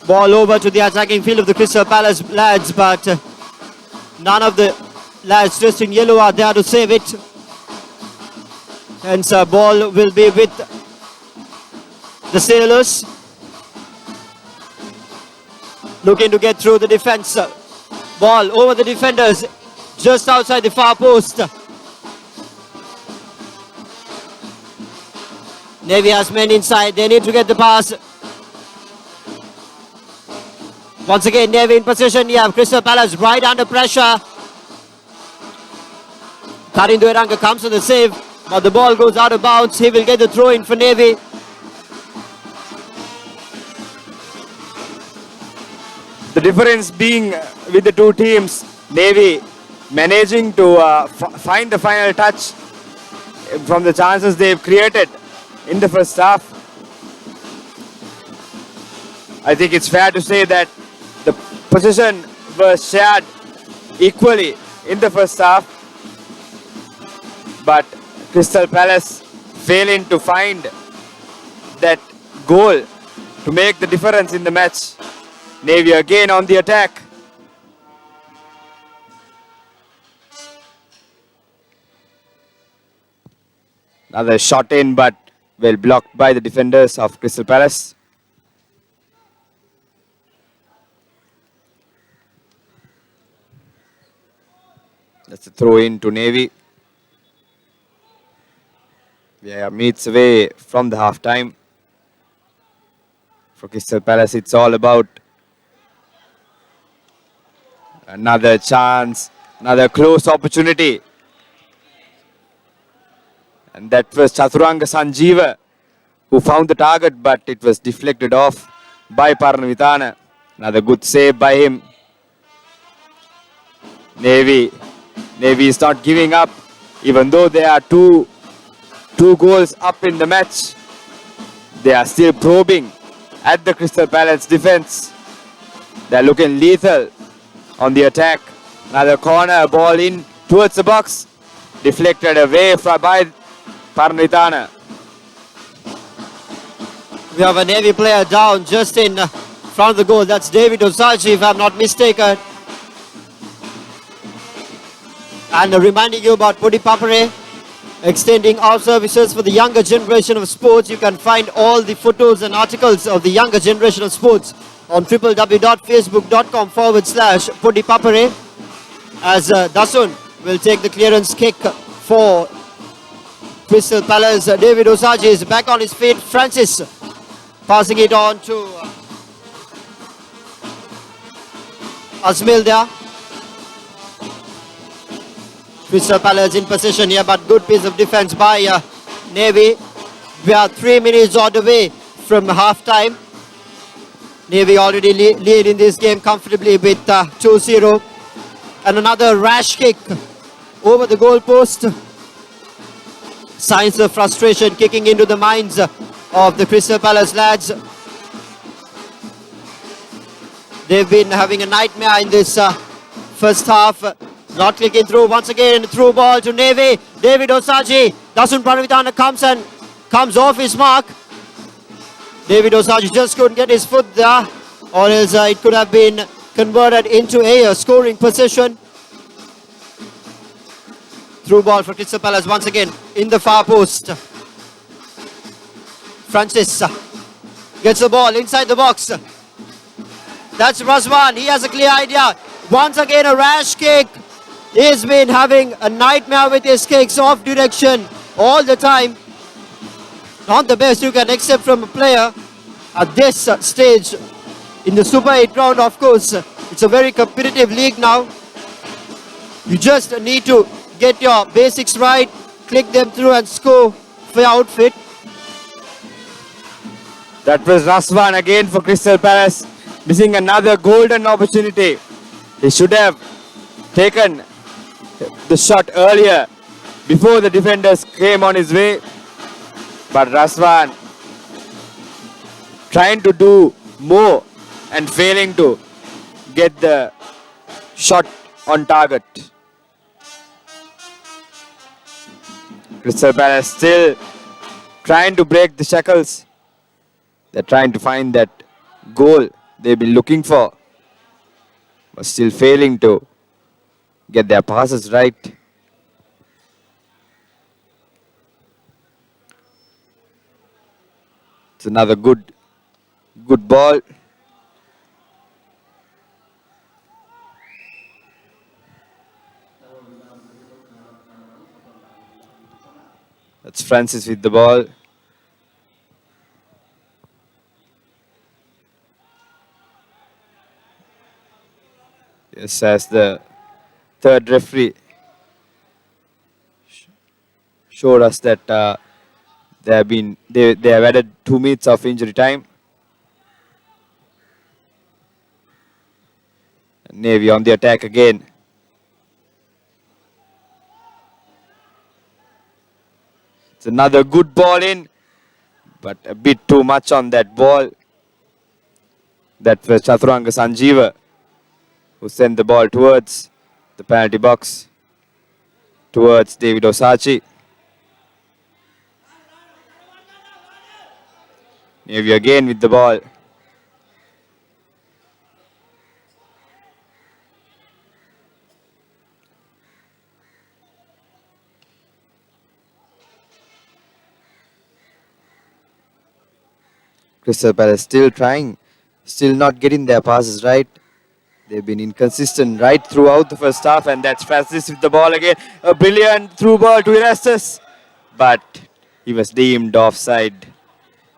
Ball over to the attacking field of the Crystal Palace lads, but none of the lads dressed in yellow are there to save it. Hence, ball will be with the Sailors. Looking to get through the defense. Ball over the defenders, just outside the far post. Navy has men inside. They need to get the pass. Once again, Navy in possession. You have Crystal Palace right under pressure. Tarindu Eranga comes to the save, but the ball goes out of bounds. He will get the throw in for Navy. The difference being with the two teams, Navy managing to find the final touch from the chances they've created in the first half. I think it's fair to say that the possession was shared equally in the first half, but Crystal Palace failing to find that goal to make the difference in the match. Navy again on the attack. Another shot in, but well blocked by the defenders of Crystal Palace. That's a throw in to Navy. Yeah, meets away from the half time. For Crystal Palace, it's all about another chance, another close opportunity. And that was Chaturanga Sanjeeva who found the target, but it was deflected off by Parnavitana. Another good save by him. Navy is not giving up, even though they are two goals up in the match. They are still probing at the Crystal Palace defense. They're looking lethal on the attack. Another corner, ball in towards the box. Deflected away by Parnavitana. We have a Navy player down just in front of the goal. That's David Osaji, if I'm not mistaken. And reminding you about ThePapare, extending our services for the younger generation of sports. You can find all the photos and articles of the younger generation of sports on www.facebook.com/ThePapare. As Dasun will take the clearance kick for Crystal Palace. David Osaji is back on his feet. Francis passing it on to Asmil there. Crystal Palace in possession here, but good piece of defense by Navy. We are 3 minutes on the way from half time. Navy already lead in this game comfortably with 2-0. And another rash kick over the goal post. Signs of frustration kicking into the minds of the Crystal Palace lads. They've been having a nightmare in this first half. Not clicking through once again. Through ball to Navy. David Osaji. Dasun Parnavitana comes off his mark. David Osaji just couldn't get his foot there, or else it could have been converted into a scoring position. Through ball for Crystal Palace once again in the far post. Francis gets the ball inside the box. That's Razwan. He has a clear idea. Once again a rash kick. He's been having a nightmare with his kicks off direction all the time. Not the best you can accept from a player at this stage in the Super 8 round, of course, it's a very competitive league now. You just need to get your basics right, click them through and score for your outfit. That was Raswan again for Crystal Palace, missing another golden opportunity. He should have taken the shot earlier before the defenders came on his way. But Raswan trying to do more and failing to get the shot on target. Crystal Palace still trying to break the shackles. They're trying to find that goal they've been looking for, but still failing to get their passes right. It's another good ball. That's Francis with the ball. Yes, as the third referee showed us that they have added 2 minutes of injury time. Navy on the attack again. It's another good ball in, but a bit too much on that ball. That was Chaturanga Sanjeeva who sent the ball towards the penalty box, towards David Osachi. Navy again with the ball. Crystal Palace still trying, still not getting their passes right. They've been inconsistent right throughout the first half, and that's Francis with the ball again. A brilliant through ball to Erastus, but he was deemed offside.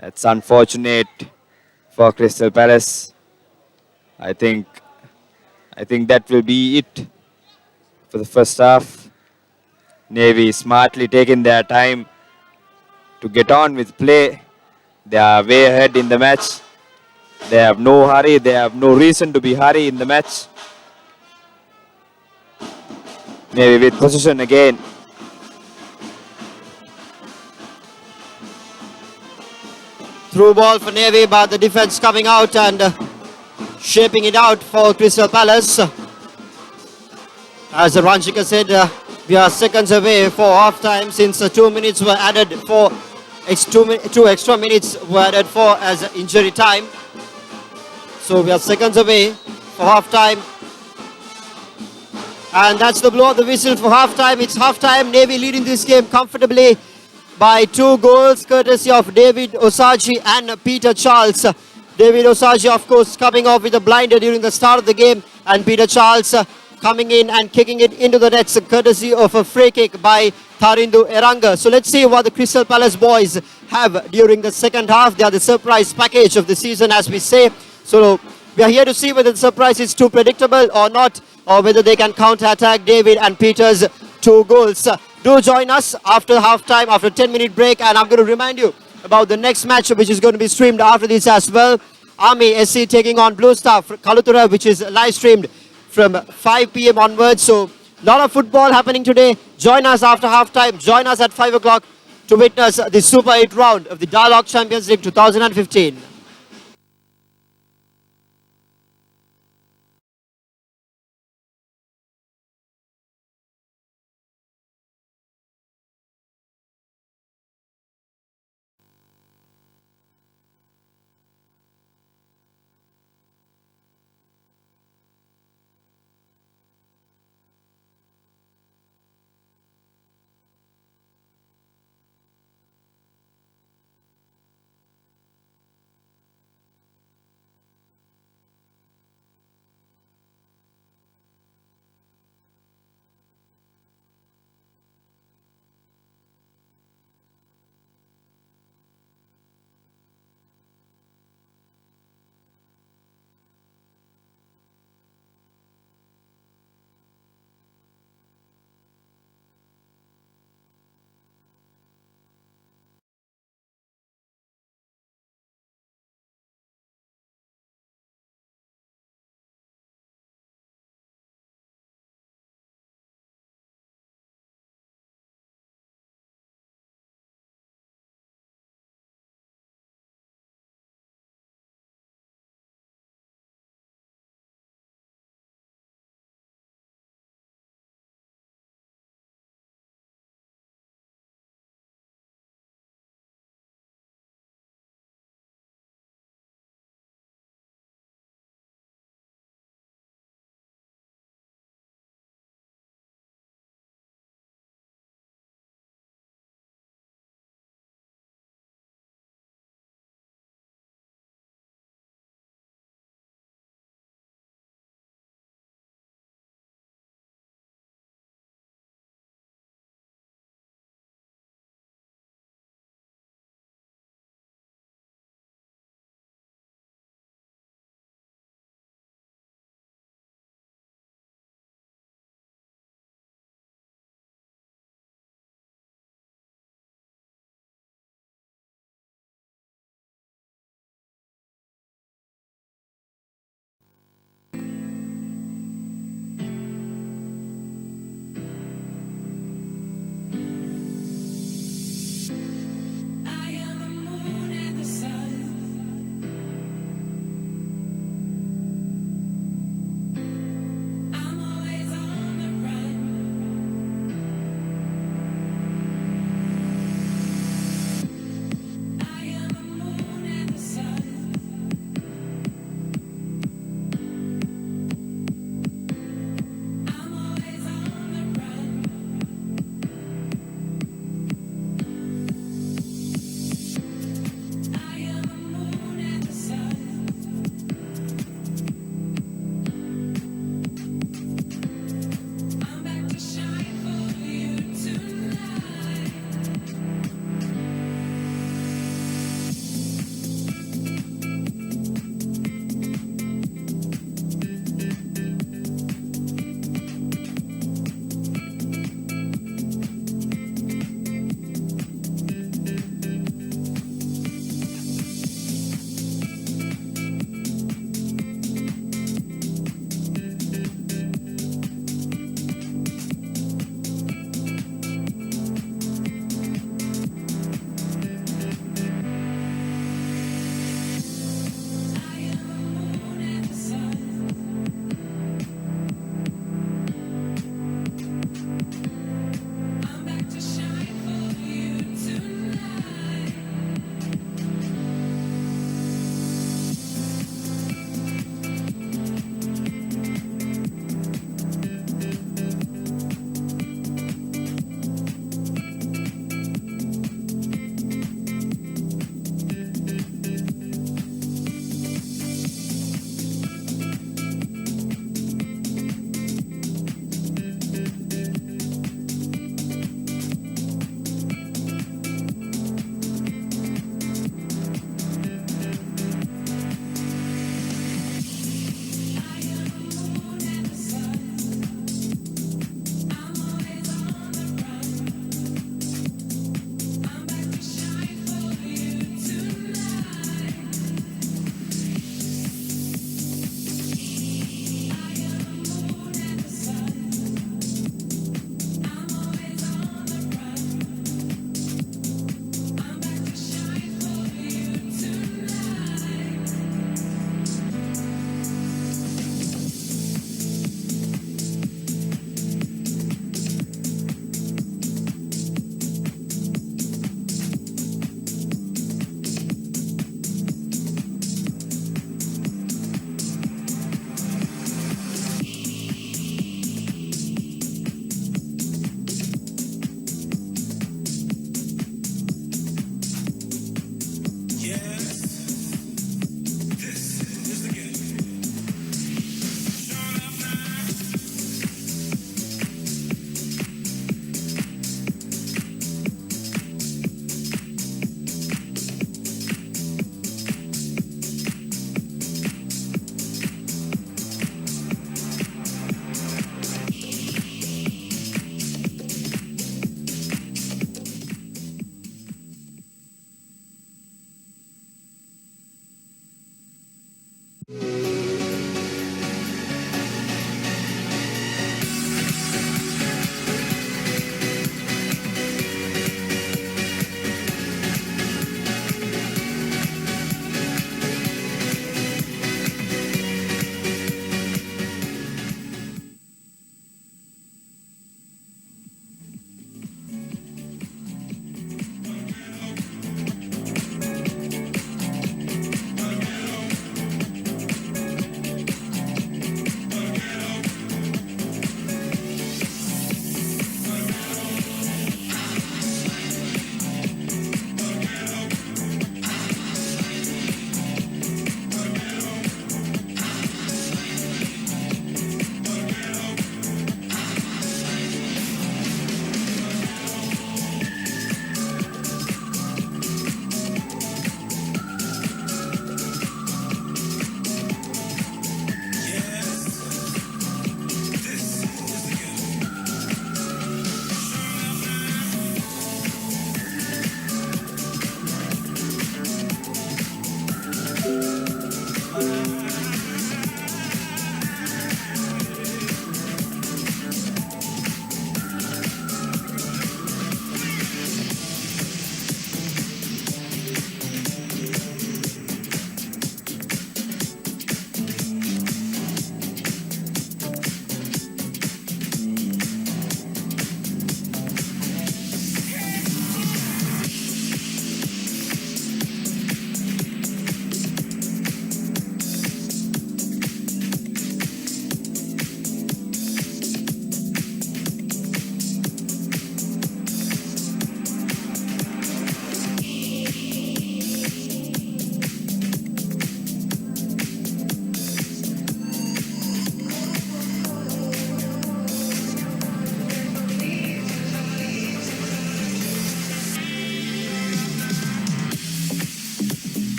That's unfortunate for Crystal Palace. I think that will be it for the first half. Navy smartly taking their time to get on with play. They are way ahead in the match. They have no hurry. They have no reason to be hurry in the match. Navy with possession again. Through ball for Navy, but the defense coming out and shaping it out for Crystal Palace. As Ranjika said, we are seconds away for half time since 2 minutes were added for 2 extra minutes were added for as injury time. So we are seconds away for half time. And that's the blow of the whistle for half time. It's half time. Navy leading this game comfortably by 2 goals courtesy of David Osaji and Peter Charles. David Osaji, of course, coming off with a blinder during the start of the game, and Peter Charles coming in and kicking it into the nets courtesy of a free kick by Tharindu Eranga. So let's see what the Crystal Palace boys have during the second half. They are the surprise package of the season, as we say. So we are here to see whether the surprise is too predictable or not, or whether they can counter-attack David and Peter's 2 goals. Do join us after half-time, after a 10-minute break, and I'm going to remind you about the next match, which is going to be streamed after this as well. Army SC taking on Blue Star Kalutura, which is live streamed from 5 p.m. onwards. So a lot of football happening today. Join us after half-time. Join us at 5 o'clock to witness the Super 8 round of the Dialog Champions League 2015.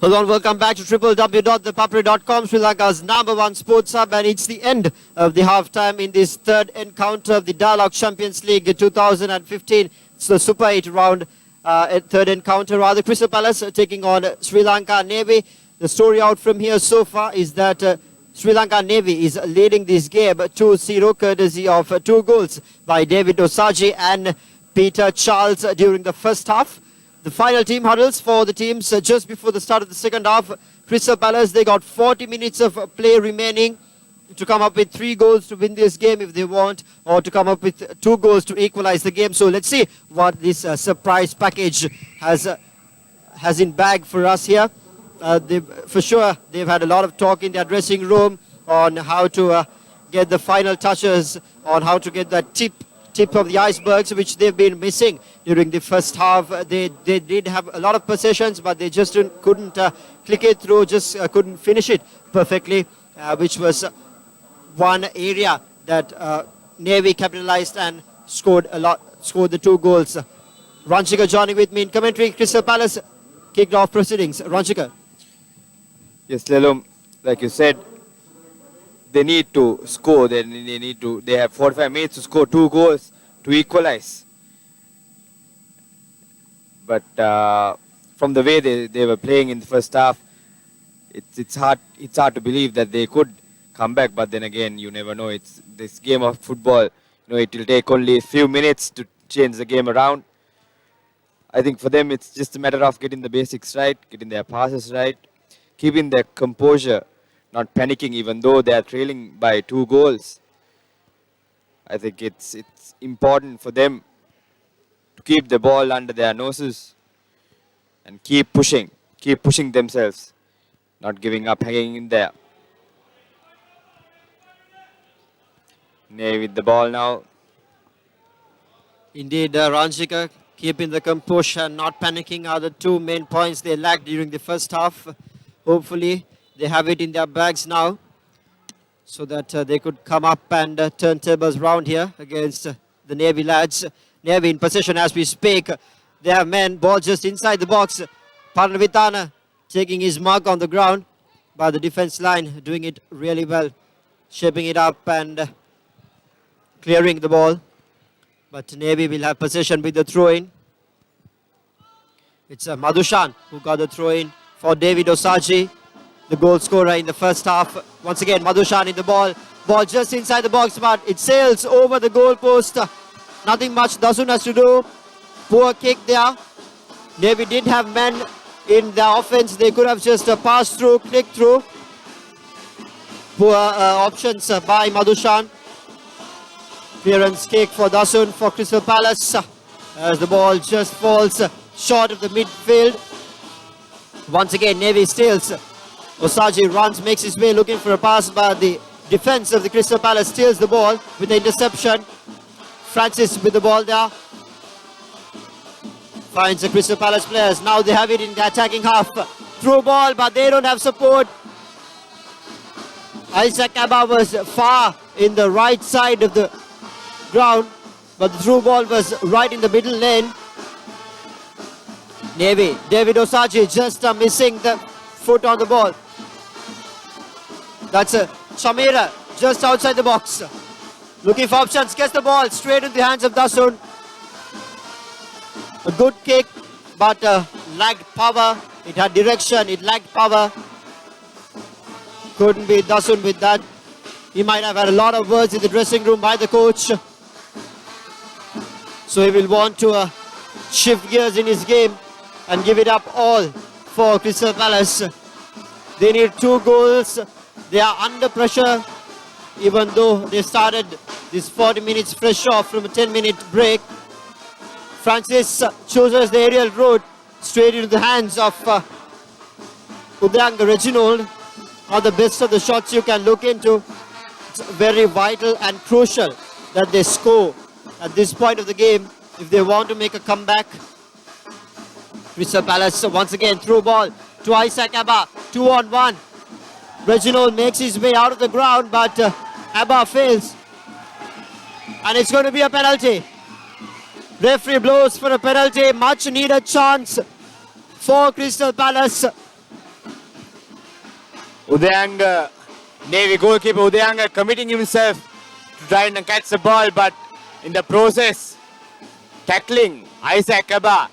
Hello and welcome back to www.thepapare.com, Sri Lanka's #1 sports hub, and it's the end of the halftime in this third encounter of the Dialog Champions League 2015. It's the Super 8 round, third encounter rather. Crystal Palace taking on Sri Lanka Navy. The story out from here so far is that Sri Lanka Navy is leading this game 2-0 courtesy of 2 goals by David Osaji and Peter Charles during the first half. The final team huddles for the teams just before the start of the second half. Crystal Palace, they got 40 minutes of play remaining to come up with 3 goals to win this game if they want, or to come up with 2 goals to equalize the game. So let's see what this surprise package has in bag for us here. For sure, they've had a lot of talk in their dressing room on how to get the final touches, on how to get that tip of the icebergs, which they've been missing during the first half. They did have a lot of possessions, but they just couldn't click it through, just couldn't finish it perfectly, which was one area that Navy capitalized and scored the 2 goals. Ranchika joining with me in commentary. Crystal Palace kicked off proceedings. Ranchika. Yes, Lelum, like you said, they need to score. They have 45 minutes to score 2 goals to equalize. But from the way they were playing in the first half, it's hard to believe that they could come back. But then again, you never know. It's this game of football. You know, it will take only a few minutes to change the game around. I think for them, it's just a matter of getting the basics right, getting their passes right, keeping their composure, not panicking even though they are trailing by 2 goals. I think it's important for them to keep the ball under their noses and keep pushing themselves, not giving up, hanging in there. Nay with the ball now. Indeed, Ranchika, keeping the composure and not panicking are the two main points they lacked during the first half. Hopefully, they have it in their bags now so that they could come up and turn tables round here against the Navy lads. Navy in possession as we speak. They have men, ball just inside the box. Parnavitana taking his mark on the ground, but the defense line doing it really well, shaping it up and clearing the ball. But Navy will have possession with the throw-in. It's Madhushan who got the throw-in for David Osaji, the goal scorer in the first half. Once again, Madhushan in the ball. Ball just inside the box, but it sails over the goal post. Nothing much Dasun has to do. Poor kick there. Navy did have men in the offense. They could have just passed through, clicked through. Poor options by Madhushan. Clearance kick for Dasun for Crystal Palace as the ball just falls short of the midfield. Once again, Navy steals. Osaji runs, makes his way looking for a pass, but the defense of the Crystal Palace steals the ball with the interception. Francis with the ball there. Finds the Crystal Palace players. Now they have it in the attacking half. Through ball, but they don't have support. Isaac Abba was far in the right side of the ground, but the through ball was right in the middle lane. Navy, David Osaji just missing the foot on the ball. That's Shamira just outside the box. Looking for options, gets the ball straight in the hands of Dasun. A good kick, but lacked power. It had direction, it lacked power. Couldn't be Dasun with that. He might have had a lot of words in the dressing room by the coach. So he will want to shift gears in his game and give it up all for Crystal Palace. They need 2 goals. They are under pressure, even though they started this 40 minutes fresh off from a 10-minute break. Francis chooses the aerial route straight into the hands of Udang Reginald. Are the best of the shots you can look into. It's very vital and crucial that they score at this point of the game if they want to make a comeback. Crystal Palace once again through ball to Isaac Abba, 2-on-1. Reginald makes his way out of the ground, but Abba fails. And it's going to be a penalty. Referee blows for a penalty, much needed chance for Crystal Palace. Udayanga, Navy goalkeeper Udayanga committing himself to try and catch the ball, but in the process, tackling Isaac Abba.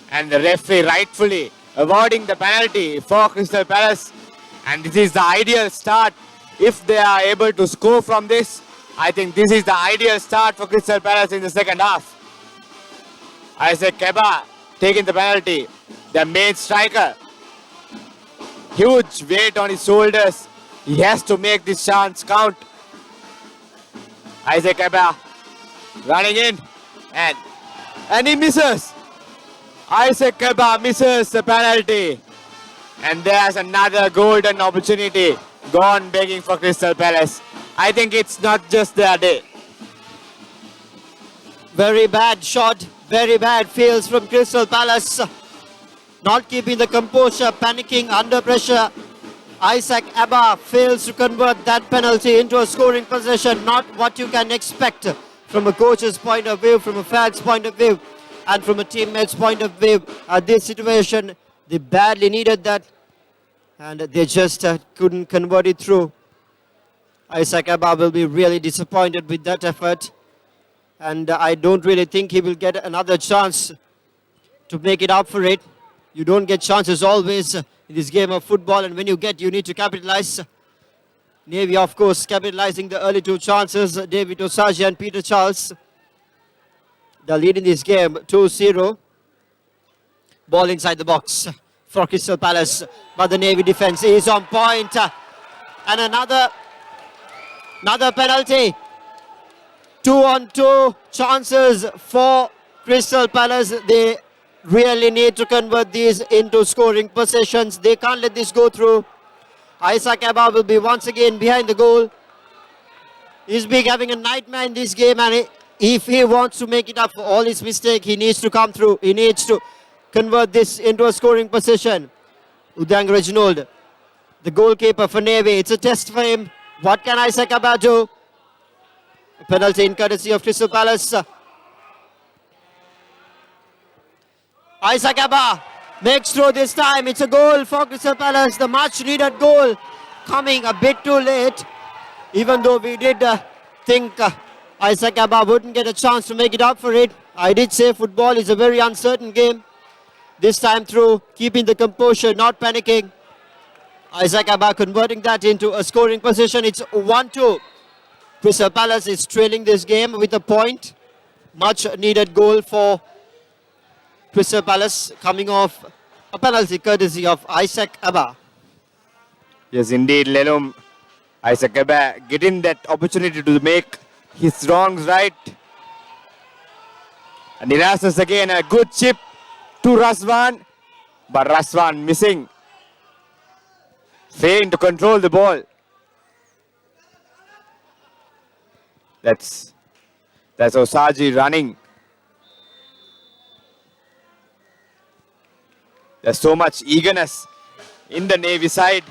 And the referee rightfully awarding the penalty for Crystal Palace. And this is the ideal start. If they are able to score from this, I think this is the ideal start for Crystal Palace in the second half. Isaac Abba taking the penalty. The main striker. Huge weight on his shoulders. He has to make this chance count. Isaac Abba running in and he misses. Isaac Abba misses the penalty. And there's another golden opportunity gone begging for Crystal Palace. I think it's not just their day. Very bad shot, very bad fails from Crystal Palace. Not keeping the composure, panicking under pressure. Isaac Abba fails to convert that penalty into a scoring possession. Not what you can expect from a coach's point of view, from a fan's point of view, and from a teammate's point of view. At this situation, they badly needed that, and they just couldn't convert it through. Isaac Abba will be really disappointed with that effort, and I don't really think he will get another chance to make it up for it. You don't get chances always in this game of football, and when you get, you need to capitalize. Navy, of course, capitalizing the early 2 chances. David Osaji and Peter Charles. The lead in this game, 2-0. Ball inside the box for Crystal Palace, but the Navy defense is on point. And another penalty. 2-on-2 chances for Crystal Palace. They really need to convert these into scoring possessions. They can't let this go through. Isaac Abba will be once again behind the goal. He's been having a nightmare in this game, and If he wants to make it up for all his mistakes, he needs to come through. He needs to convert this into a scoring position. Udang Reginald, the goalkeeper for Navy. It's a test for him. What can Isaac Abba do? A penalty in courtesy of Crystal Palace. Isaac Abba makes through this time. It's a goal for Crystal Palace. The much needed goal coming a bit too late. Even though we did think Isaac Abba wouldn't get a chance to make it up for it. I did say football is a very uncertain game. This time through, keeping the composure, not panicking. Isaac Abba converting that into a scoring position. It's 1-2. Crystal Palace is trailing this game with a point. Much needed goal for Crystal Palace, coming off a penalty courtesy of Isaac Abba. Yes, indeed, Lelum. Isaac Abba getting that opportunity to make his wrongs right. And Erasmus again, a good chip to Raswan. But Raswan missing. Failing to control the ball. That's Osaji running. There's so much eagerness in the Navy side.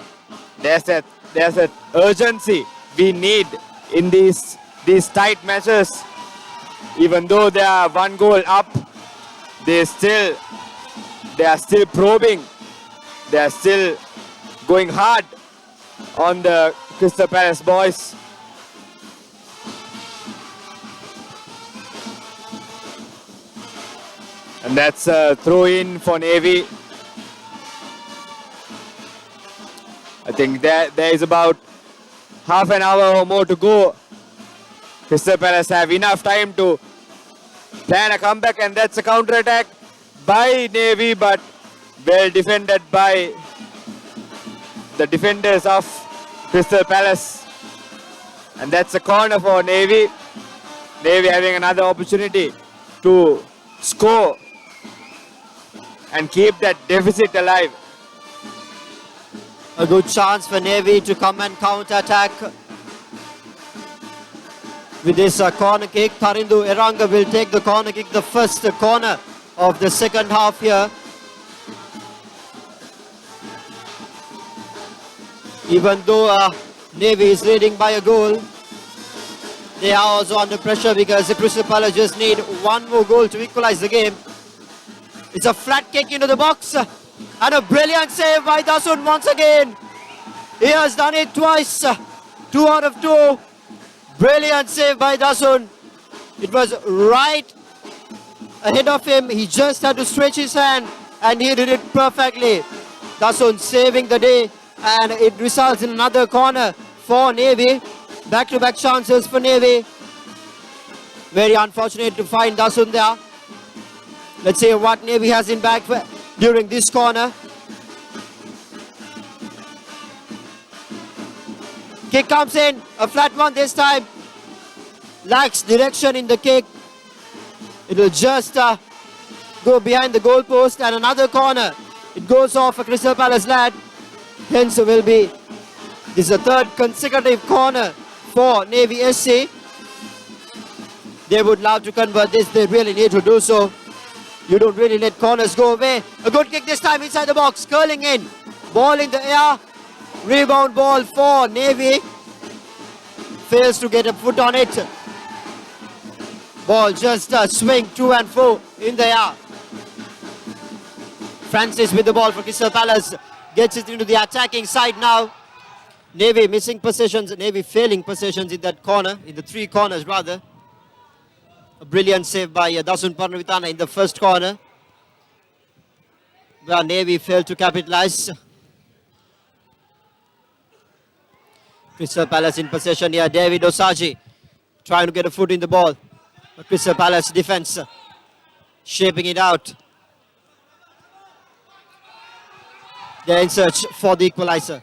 There's that urgency we need in these tight matches. Even though they are one goal up, they are still probing. They are still going hard on the Crystal Palace boys. And that's a throw in for Navy. I think there is about half an hour or more to go. Crystal Palace have enough time to plan a comeback, and that's a counter-attack by Navy, but well defended by the defenders of Crystal Palace. And that's a corner for Navy. Navy having another opportunity to score and keep that deficit alive. A good chance for Navy to come and counter-attack with this corner kick. Tarindu Eranga will take the corner kick, the first corner of the second half here. Even though Navy is leading by a goal, they are also under pressure because the Crystal Palace just need one more goal to equalize the game. It's a flat kick into the box and a brilliant save by Dasun once again. He has done it twice, 2 out of 2. Brilliant save by Dasun. It was right ahead of him. He just had to stretch his hand and he did it perfectly. Dasun saving the day, and it results in another corner for Navy. Back-to-back chances for Navy. Very unfortunate to find Dasun there. Let's see what Navy has in back during this corner. Kick comes in, a flat one this time. Lacks direction in the kick. It will just go behind the goalpost, and another corner. It goes off a Crystal Palace lad. Hence will be, this is the third consecutive corner for Navy SC. They would love to convert this, they really need to do so. You don't really let corners go away. A good kick this time inside the box, curling in. Ball in the air. Rebound ball for Navy. Fails to get a foot on it. Ball just swing to and fro in the air. Francis with the ball for Crystal Palace. Gets it into the attacking side now. Navy missing possessions. Navy failing possessions in that corner. In the 3 corners rather. A brilliant save by Dasun Parnavitana in the first corner, where Navy failed to capitalize. Crystal Palace in possession here. David Osaji trying to get a foot in the ball. But Crystal Palace defense shaping it out. They're in search for the equalizer.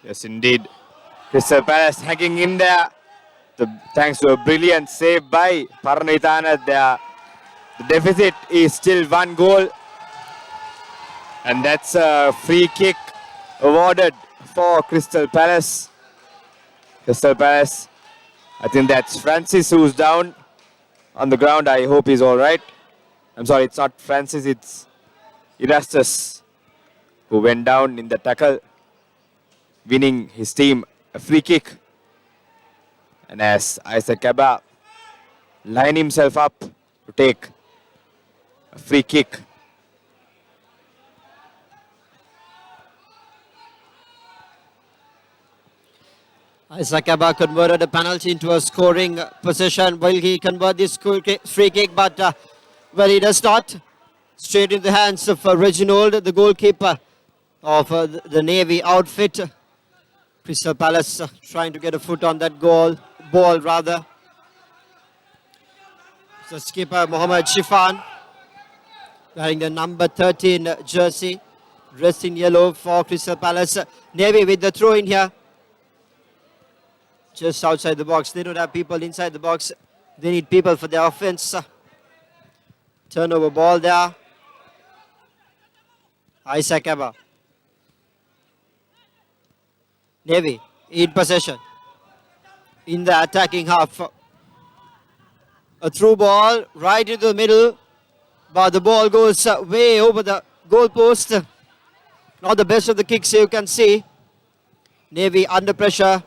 Yes, indeed. Crystal Palace hanging in there. Thanks to a brilliant save by Parnavitana. The deficit is still 1 goal. And that's a free kick awarded for Crystal Palace. Crystal Palace. I think that's Francis who's down on the ground. I hope he's all right. I'm sorry, it's not Francis, it's Erastus who went down in the tackle, winning his team a free kick. And as Isaac Kaba line himself up to take a free kick. Isaac Abba converted a penalty into a scoring position. Will he convert this free kick? But well, he does not. Straight in the hands of Reginald, the goalkeeper of the Navy outfit. Crystal Palace trying to get a foot on that ball rather. So skipper Mohammad Shifan wearing the number 13 jersey, dressed in yellow for Crystal Palace. Navy with the throw in here. Just outside the box. They don't have people inside the box. They need people for their offense. Turnover ball there. Isaac Abba. Navy in possession. In the attacking half. A through ball right into the middle. But the ball goes way over the goal post. Not the best of the kicks you can see. Navy under pressure.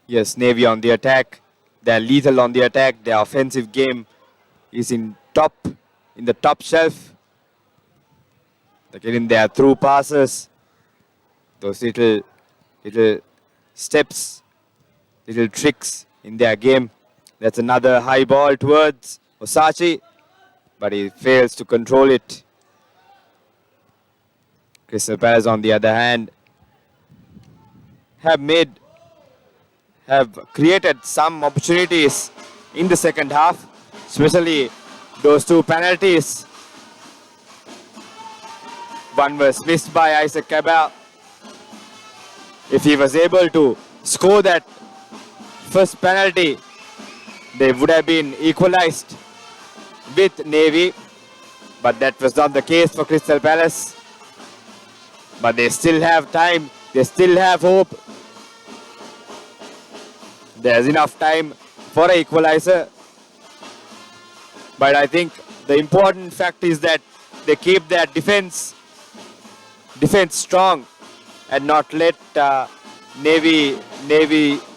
Yes, Navy on the attack. They're lethal on the attack. Their offensive game is in the top shelf. They're getting their through passes. Those little steps, little tricks in their game. That's another high ball towards Osachi, but he fails to control it. Crystal Palace, on the other hand, have created some opportunities in the second half, especially those two penalties. One was missed by Isaac Kaba. If he was able to score that first penalty, they would have been equalized with Navy, but that was not the case for Crystal Palace. But they still have time, they still have hope. There's enough time for an equalizer. But I think the important fact is that they keep their defense strong and not let Navy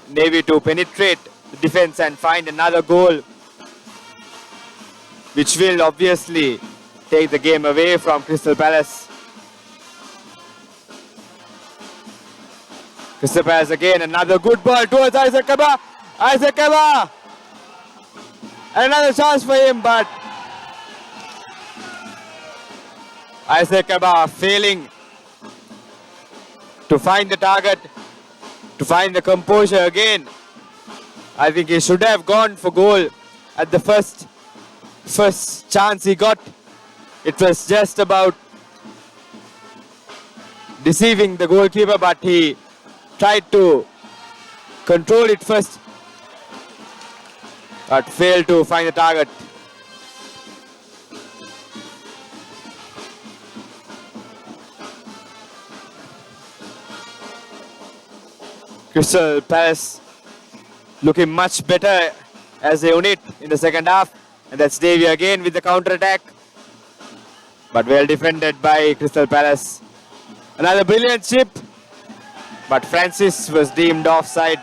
to penetrate the defense and find another goal, which will obviously take the game away from Crystal Palace. Crystal Palace again, another good ball towards Isaac Kaba. Isaac Kaba! Another chance for him, but Isaac Kaba failing to find the target, to find the composure again. I think he should have gone for goal at the first chance he got. It was just about deceiving the goalkeeper, but he tried to control it first, but failed to find the target. Crystal Palace looking much better as a unit in the second half, and that's Davy again with the counter attack, but well defended by Crystal Palace. Another brilliant chip, but Francis was deemed offside.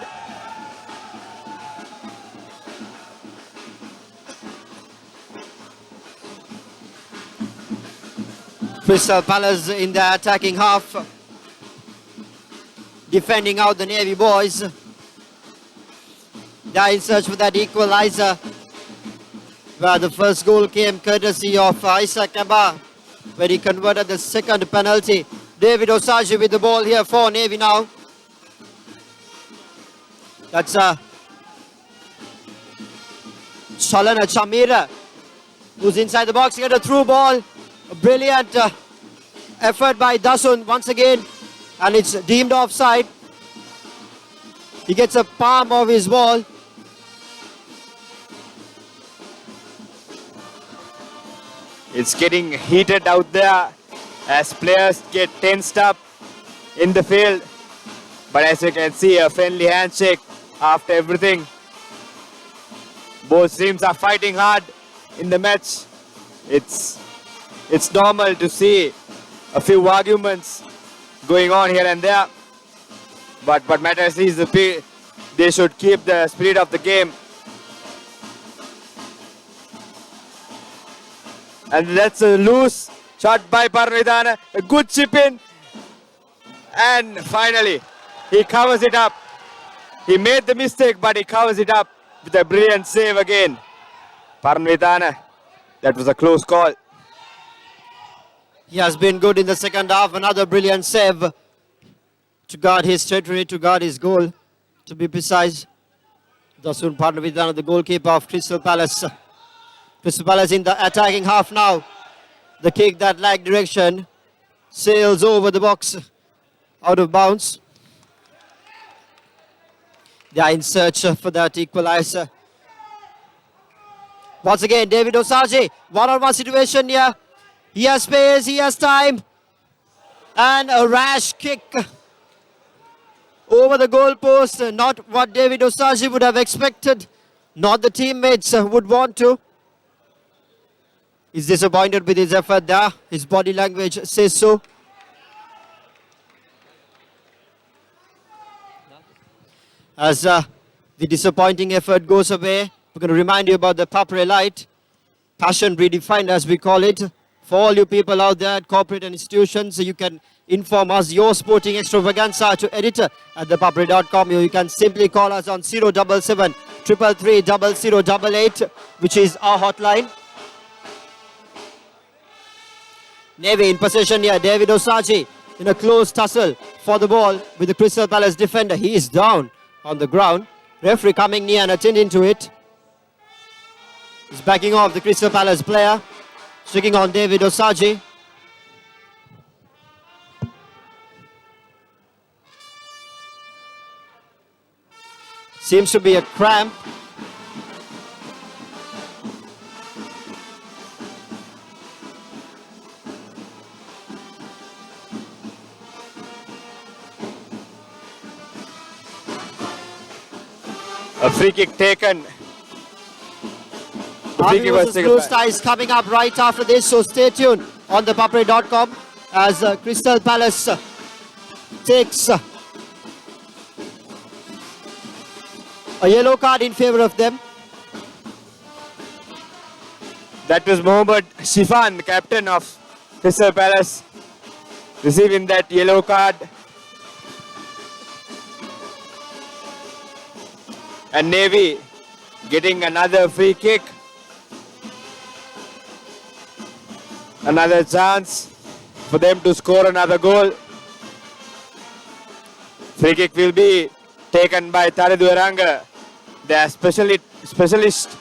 Crystal Palace in the attacking half, defending out the Navy boys. They are in search for that equalizer, where the first goal came courtesy of Isaac Kaba, where he converted the second penalty. David Osaji with the ball here for Navy now. That's Chalana Chamira, who's inside the box. He got a through ball. A brilliant effort by Dasun once again, and it's deemed offside. He gets a palm of his ball. It's getting heated out there as players get tensed up in the field. But as you can see, a friendly handshake after everything. Both teams are fighting hard in the match. It's normal to see a few arguments going on here and there. But what matters is they should keep the spirit of the game. And that's a loose shot by Parnvidana. A good chip in. And finally, he covers it up. He made the mistake, but he covers it up with a brilliant save again. Parnvidana, that was a close call. He has been good in the second half. Another brilliant save to guard his territory, to guard his goal. To be precise, Dasun Parnvidana, the goalkeeper of Crystal Palace. Crystal Palace in the attacking half now. The kick that lagged direction sails over the box, out of bounds. They are in search for that equalizer. Once again, David Osaji, one-on-one situation here. He has space, he has time. And a rash kick over the goalpost. Not what David Osaji would have expected. Not the teammates would want to. He's disappointed with his effort there. His body language says so. As the disappointing effort goes away, we're going to remind you about the ThePapare Light. Passion redefined, as we call it. For all you people out there at corporate and institutions, you can inform us your sporting extravaganza to editor at ThePapare.com. You can simply call us on 077 333 0088, which is our hotline. Navy in possession here. David Osaji in a close tussle for the ball with the Crystal Palace defender. He is down on the ground. Referee coming near and attending to it. He's backing off the Crystal Palace player. Checking on David Osaji. Seems to be a cramp. A free kick taken. The free kick was taken Blue back. Star is coming up right after this, so stay tuned on ThePapare.com as Crystal Palace takes a yellow card in favor of them. That was Mohammad Shifan, the captain of Crystal Palace, receiving that yellow card. And Navy getting another free kick. Another chance for them to score another goal. Free kick will be taken by Taridu Eranga, their specialist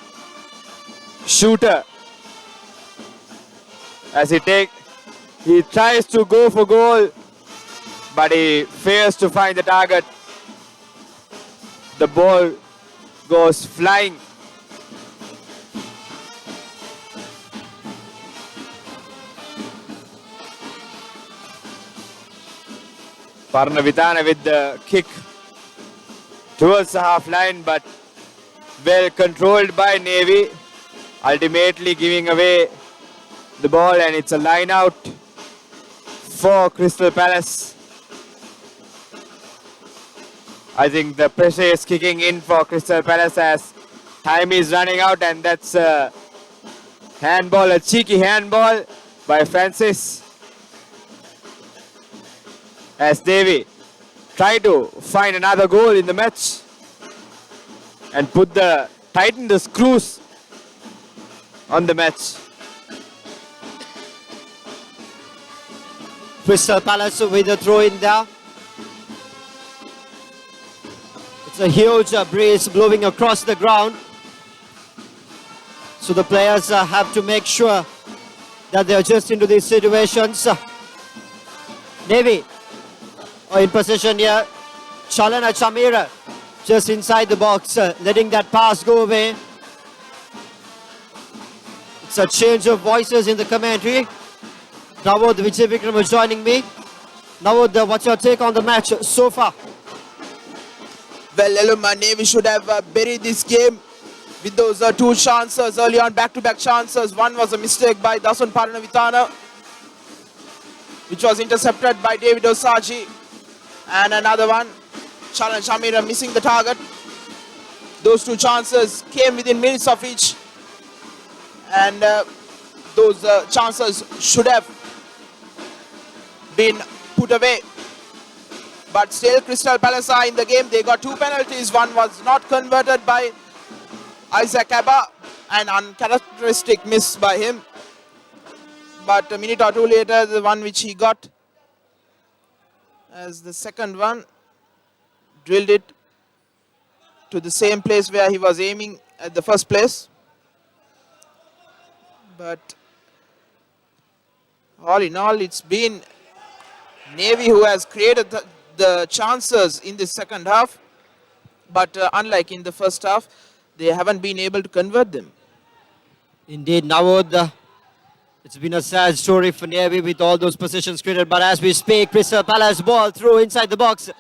shooter. As he tries to go for goal, but he fails to find the target. The ball goes flying. Parnvidana with the kick towards the half line, but well controlled by Navy, ultimately giving away the ball, and it's a line out for Crystal Palace. I think the pressure is kicking in for Crystal Palace as time is running out, and that's a handball, a cheeky handball by Francis. As Devi try to find another goal in the match and tighten the screws on the match. Crystal Palace with a throw in there. It's a huge breeze blowing across the ground. So the players have to make sure that they adjust into these situations. Navy in possession here. Chalana Chamira just inside the box, letting that pass go away. It's a change of voices in the commentary. Nawod Vijay Vikram is joining me. Nawod, what's your take on the match so far? Well, Eluma, Navy should have buried this game with those two chances early on, back-to-back chances. One was a mistake by Dasun Paranavitana, which was intercepted by David Osaji. And another one, Challenge Amira missing the target. Those two chances came within minutes of each. And those chances should have been put away. But still, Crystal Palace are in the game. They got two penalties. One was not converted by Isaac Abba, an uncharacteristic miss by him. But a minute or two later, the one which he got as the second one, drilled it to the same place where he was aiming at the first place. But all in all, it's been Navy who has created the chances in the second half. But unlike in the first half, they haven't been able to convert them. Indeed, Navod, it's been a sad story for Navy with all those positions created. But as we speak, Crystal Palace ball through inside the box.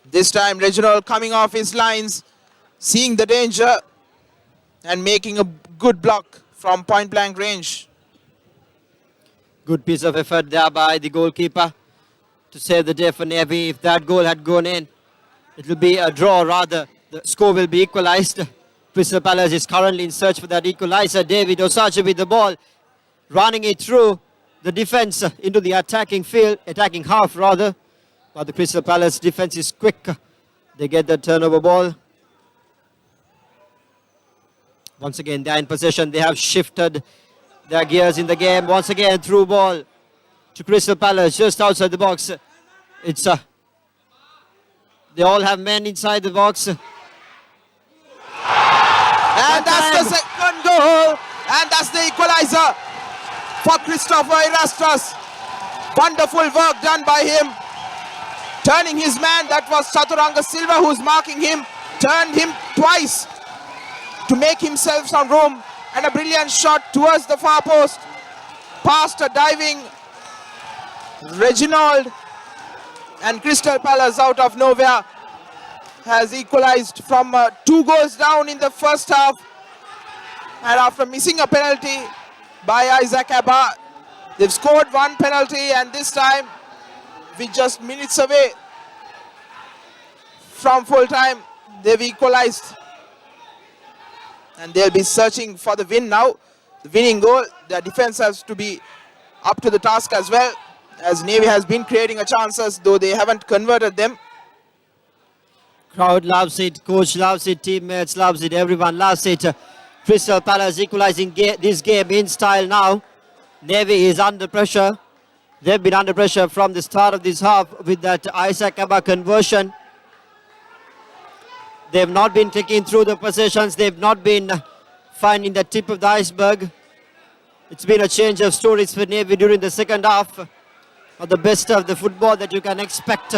This time, Reginald coming off his lines, seeing the danger and making a good block from point-blank range. Good piece of effort there by the goalkeeper to save the day for Navy. If that goal had gone in, it will be a draw rather. The score will be equalized. Crystal Palace is currently in search for that equalizer. David Osaji with the ball, running it through the defense into the attacking half rather. But the Crystal Palace defense is quick. They get the turnover ball. Once again, they are in possession. They have shifted their gears in the game. Once again, through ball to Crystal Palace, just outside the box. It's they all have men inside the box. And that's the second goal. And that's the equalizer for Christopher Erastus. Wonderful work done by him. Turning his man, that was Chaturanga Silva who's marking him. Turned him twice to make himself some room. And a brilliant shot towards the far post. Past a diving Reginald. And Crystal Palace out of nowhere has equalized from 2 goals down in the first half. And after missing a penalty by Isaac Abba, they've scored 1 penalty, and this time with just minutes away from full time, they've equalized. And they'll be searching for the win now. The winning goal. Their defense has to be up to the task as well, as Navy has been creating a chances, though they haven't converted them. Crowd loves it, coach loves it, teammates loves it, everyone loves it. Crystal Palace equalizing this game in style now. Navy is under pressure. They've been under pressure from the start of this half with that Isaac Abba conversion. They've not been taking through the possessions. They've not been finding the tip of the iceberg. It's been a change of stories for Navy during the second half. Not the best of the football that you can expect,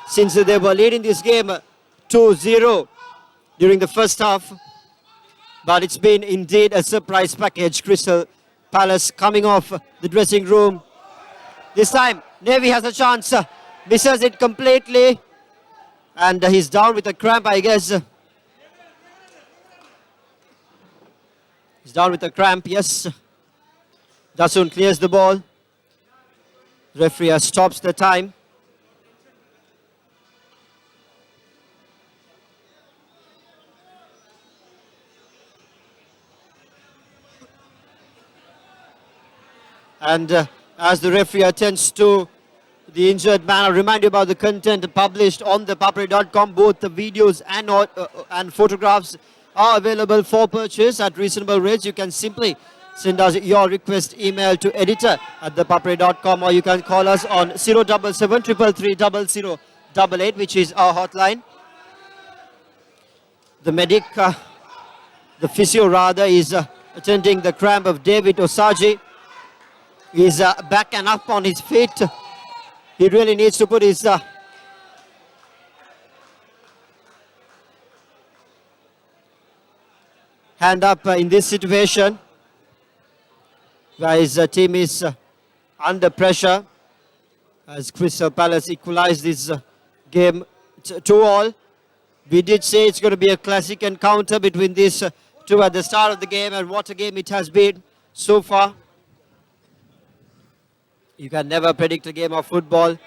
since they were leading this game 2-0 during the first half. But it's been indeed a surprise package. Crystal Palace coming off the dressing room. This time, Navy has a chance. Misses it completely. And he's down with a cramp, I guess. He's down with a cramp, yes. Dasun clears the ball. Referee stops the time. And as the referee attends to the injured man, I'll remind you about the content published on ThePapare.com. Both the videos and photographs are available for purchase at reasonable rates. You can simply send us your request email to editor@ThePapare.com, or you can call us on 077 333 0088, which is our hotline. The medic, the physio rather, is attending the cramp of David Osaji. He's back and up on his feet. He really needs to put his hand up in this situation, where his team is under pressure, as Crystal Palace equalize this game 2-all. We did say it's going to be a classic encounter between these two at the start of the game, and what a game it has been so far. You can never predict a game of football.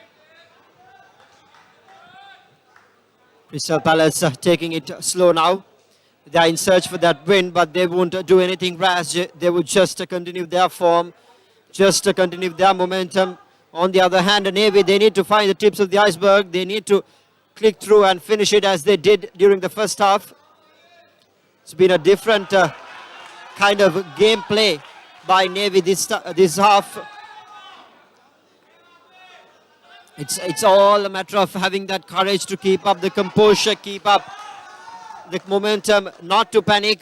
Crystal Palace taking it slow now. They are in search for that win, but they won't do anything rash. They would just continue their form, just continue their momentum. On the other hand, Navy, they need to find the tips of the iceberg. They need to click through and finish it as they did during the first half. It's been a different kind of gameplay by Navy this half. It's all a matter of having that courage to keep up the composure, keep up the momentum, not to panic,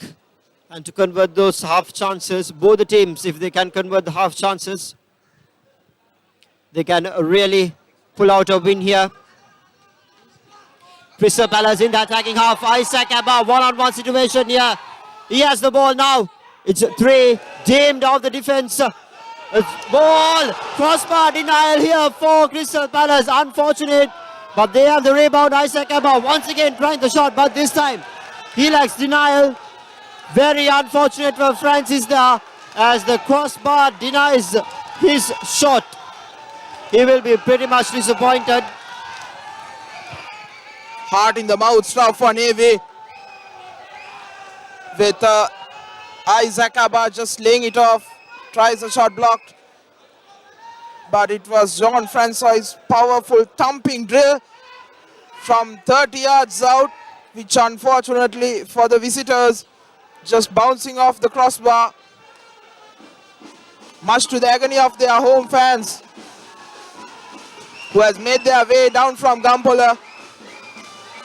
and to convert those half chances. Both the teams, if they can convert the half chances, they can really pull out a win here. Crystal Palace in the attacking half. Isaac Abba, one-on-one situation here. He has the ball now. It's 3, deemed off the defense. Ball, crossbar denial here for Crystal Palace. Unfortunate, but they have the rebound. Isaac Abba once again trying the shot, but this time he lacks denial. Very unfortunate for Francis there, as the crossbar denies his shot. He will be pretty much disappointed. Heart in the mouth stuff for Navy, with Isaac Abba just laying it off. Tries a shot blocked, but it was John Francois' powerful thumping drill from 30 yards out, which unfortunately for the visitors, just bouncing off the crossbar, much to the agony of their home fans, who has made their way down from Gampola.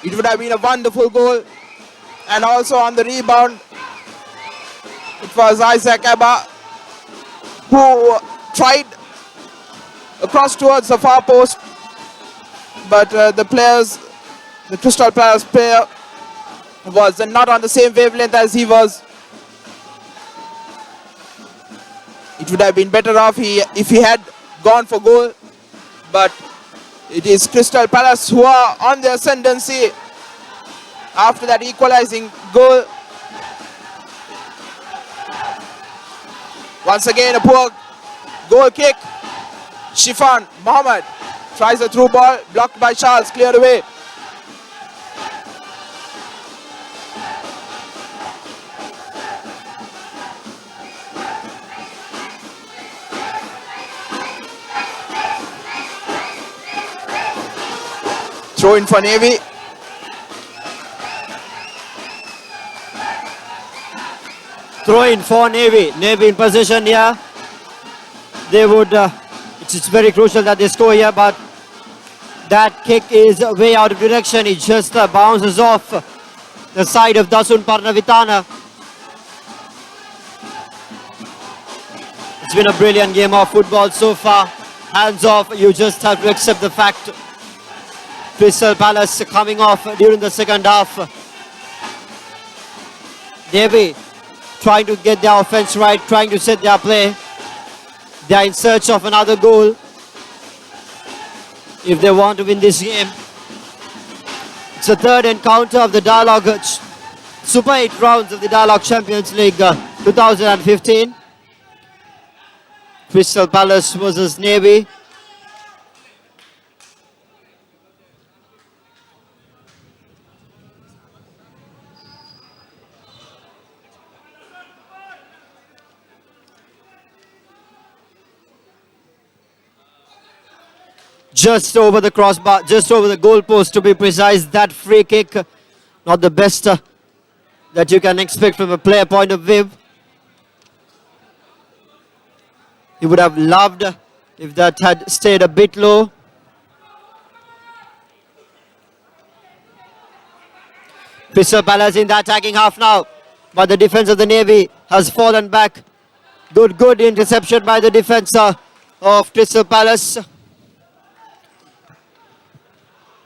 It would have been a wonderful goal. And also on the rebound, it was Isaac Abba who tried across towards the far post, but the Crystal Palace player was not on the same wavelength as he was. It would have been better off if he had gone for goal, but it is Crystal Palace who are on the ascendancy after that equalizing goal. Once again, a poor goal kick. Shifan Mohammed tries a through ball, blocked by Charles, cleared away. Throw in for Navy. Throw in for Navy. Navy in possession here. They would, it's very crucial that they score here, but that kick is way out of direction. It just bounces off the side of Dasun Parnavitana. It's been a brilliant game of football so far. Hands off, you just have to accept the fact. Crystal Palace coming off during the second half. Navy trying to get their offense right, trying to set their play. They are in search of another goal if they want to win this game. It's the third encounter of the Dialog Super 8 rounds of the Dialog Champions League 2015. Crystal Palace versus Navy. Just over the crossbar, just over the goalpost to be precise. That free kick, not the best that you can expect from a player point of view. He would have loved if that had stayed a bit low. Crystal Palace in the attacking half now, but the defense of the Navy has fallen back. Good interception by the defense of Crystal Palace.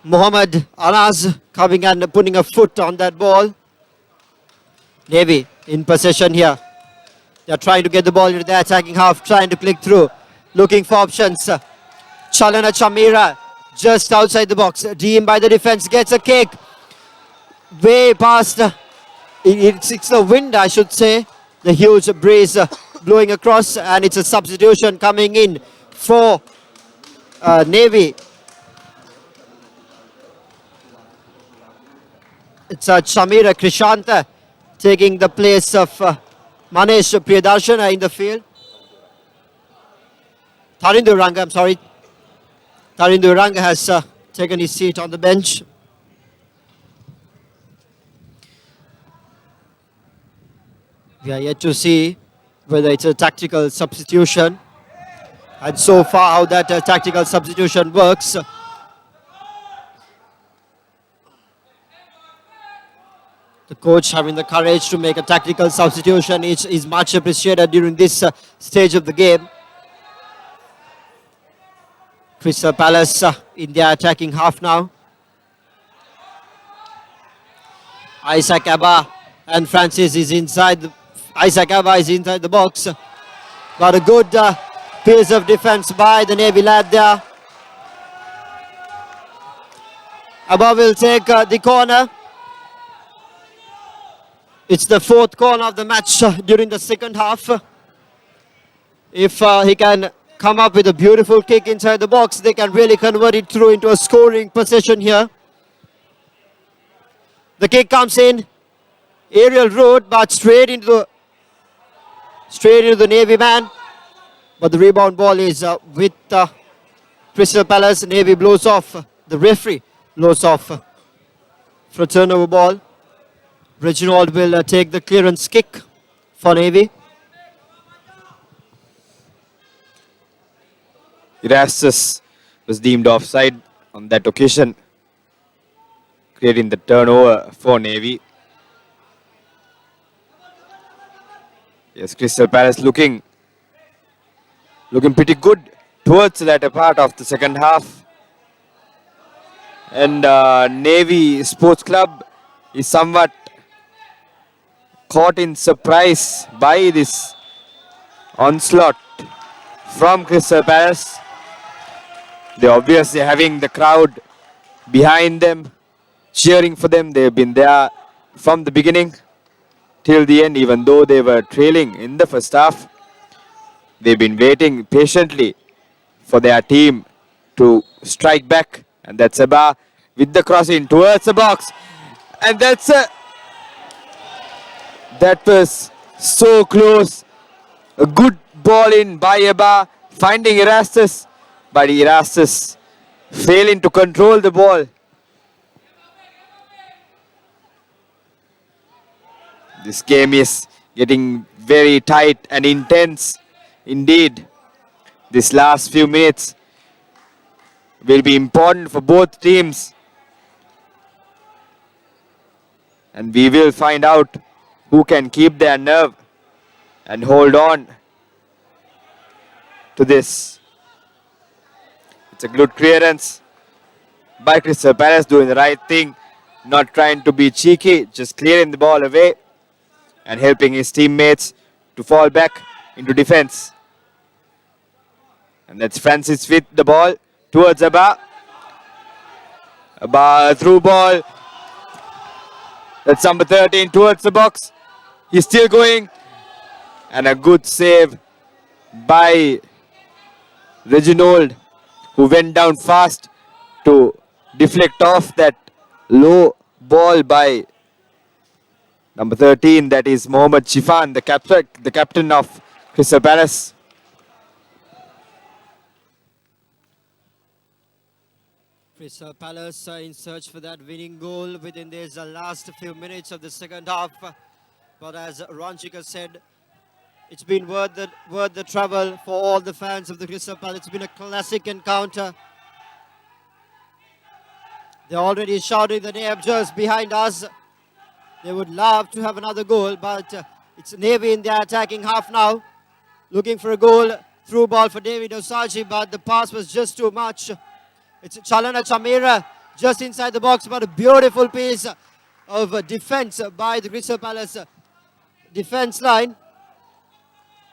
Mohammed Anas coming and putting a foot on that ball. Navy in possession here. They're trying to get the ball into the attacking half, trying to click through, looking for options. Chalana Chamira just outside the box. Deem by the defense, gets a kick. Way past, it's the wind, I should say. The huge breeze blowing across, and it's a substitution coming in for Navy. It's Shamira Krishanta taking the place of Manesh Priyadarshana in the field. Tarindu Ranga, I'm sorry. Tarindu Ranga has taken his seat on the bench. We are yet to see whether it's a tactical substitution. And so far how that tactical substitution works. The coach having the courage to make a tactical substitution is much appreciated during this stage of the game. Crystal Palace in their attacking half now. Isaac Abba and Francis is inside. Isaac Abba is inside the box. But a good piece of defense by the Navy lad there. Abba will take the corner. It's the fourth corner of the match during the second half. If he can come up with a beautiful kick inside the box, they can really convert it through into a scoring possession here. The kick comes in, aerial route, but straight into the Navy man. But the rebound ball is with Crystal Palace. Navy blows off. The referee blows off for a turnover ball. Reginald will take the clearance kick for Navy. Erastus was deemed offside on that occasion, creating the turnover for Navy. Yes, Crystal Palace looking pretty good towards the latter part of the second half. And Navy Sports Club is somewhat caught in surprise by this onslaught from Crystal Palace. They're obviously having the crowd behind them, cheering for them. They've been there from the beginning till the end, even though they were trailing in the first half. They've been waiting patiently for their team to strike back. And that's Abba with the crossing towards the box. And that was so close. A good ball in by Abba, finding Erastus, but Erastus failing to control the ball. This game is getting very tight and intense indeed. This last few minutes will be important for both teams. And we will find out who can keep their nerve and hold on to this. It's a good clearance by Crystal Palace, doing the right thing, not trying to be cheeky, just clearing the ball away and helping his teammates to fall back into defense. And that's Francis with the ball towards Abba. Abba through ball. That's number 13 towards the box. He's still going. And a good save by Reginald, who went down fast to deflect off that low ball by number 13. That is Mohammad Shifan, the captain of Crystal Palace. Crystal Palace in search for that winning goal within these last few minutes of the second half. But as Ranjika said, it's been worth the travel for all the fans of the Crystal Palace. It's been a classic encounter. They're already shouting the name just behind us. They would love to have another goal, but it's Navy in their attacking half now. Looking for a goal. Through ball for David Osaji, but the pass was just too much. It's Chalana Chamira just inside the box, but a beautiful piece of defense by the Crystal Palace defense line.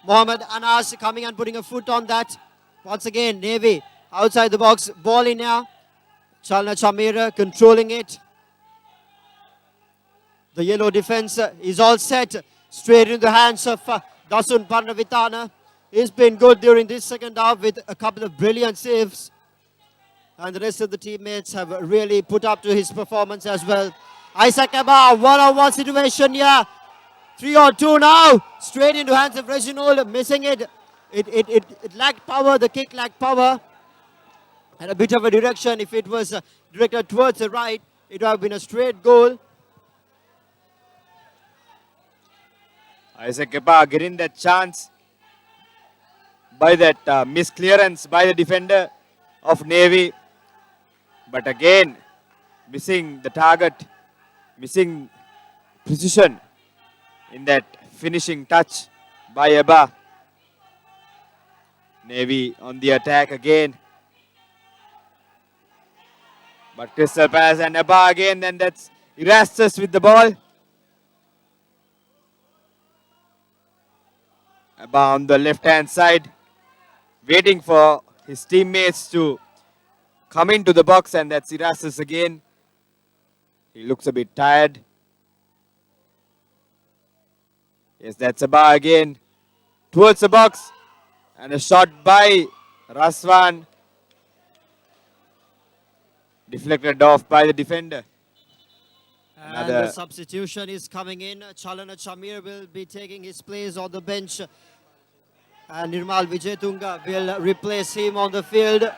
Mohammad Anas coming and putting a foot on that. Once again, Navy outside the box, ball in now. Chalna Chamir controlling it. The yellow defense is all set. Straight in the hands of Dasun Parnavitana. He's been good during this second half with a couple of brilliant saves. And the rest of the teammates have really put up to his performance as well. Isaac Abba, one-on-one situation here. 3-on-2 now. Straight into hands of Reginald, missing it. It lacked power, the kick lacked power. And a bit of a direction. If it was directed towards the right, it would have been a straight goal. Isaac Kepa getting that chance by that misclearance by the defender of Navy. But again, missing the target, missing precision in that finishing touch by Eba. Navy on the attack again. But Crystal Palace and Eba again, then that's Erastus with the ball. Eba on the left hand side, waiting for his teammates to come into the box, and that's Erastus again. He looks a bit tired. Yes, that's Eba again. Towards the box. And a shot by Raswan. Deflected off by the defender. And the substitution is coming in. Chalana Chamir will be taking his place on the bench. And Nirmal Vijayatunga will replace him on the field.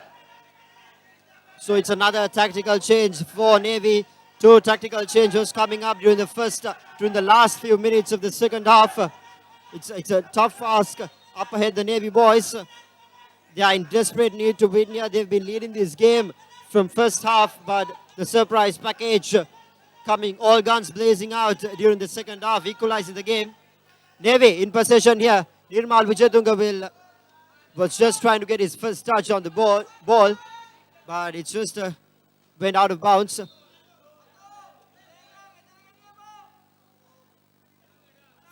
So it's another tactical change for Navy. Two tactical changes coming up during the last few minutes of the second half. It's a tough ask up ahead, the Navy boys. They are in desperate need to win here. They've been leading this game from first half, but the surprise package coming all guns blazing out during the second half, equalizing the game. Navy in possession here. Nirmal Vijayatunga was just trying to get his first touch on the ball, but it just went out of bounds.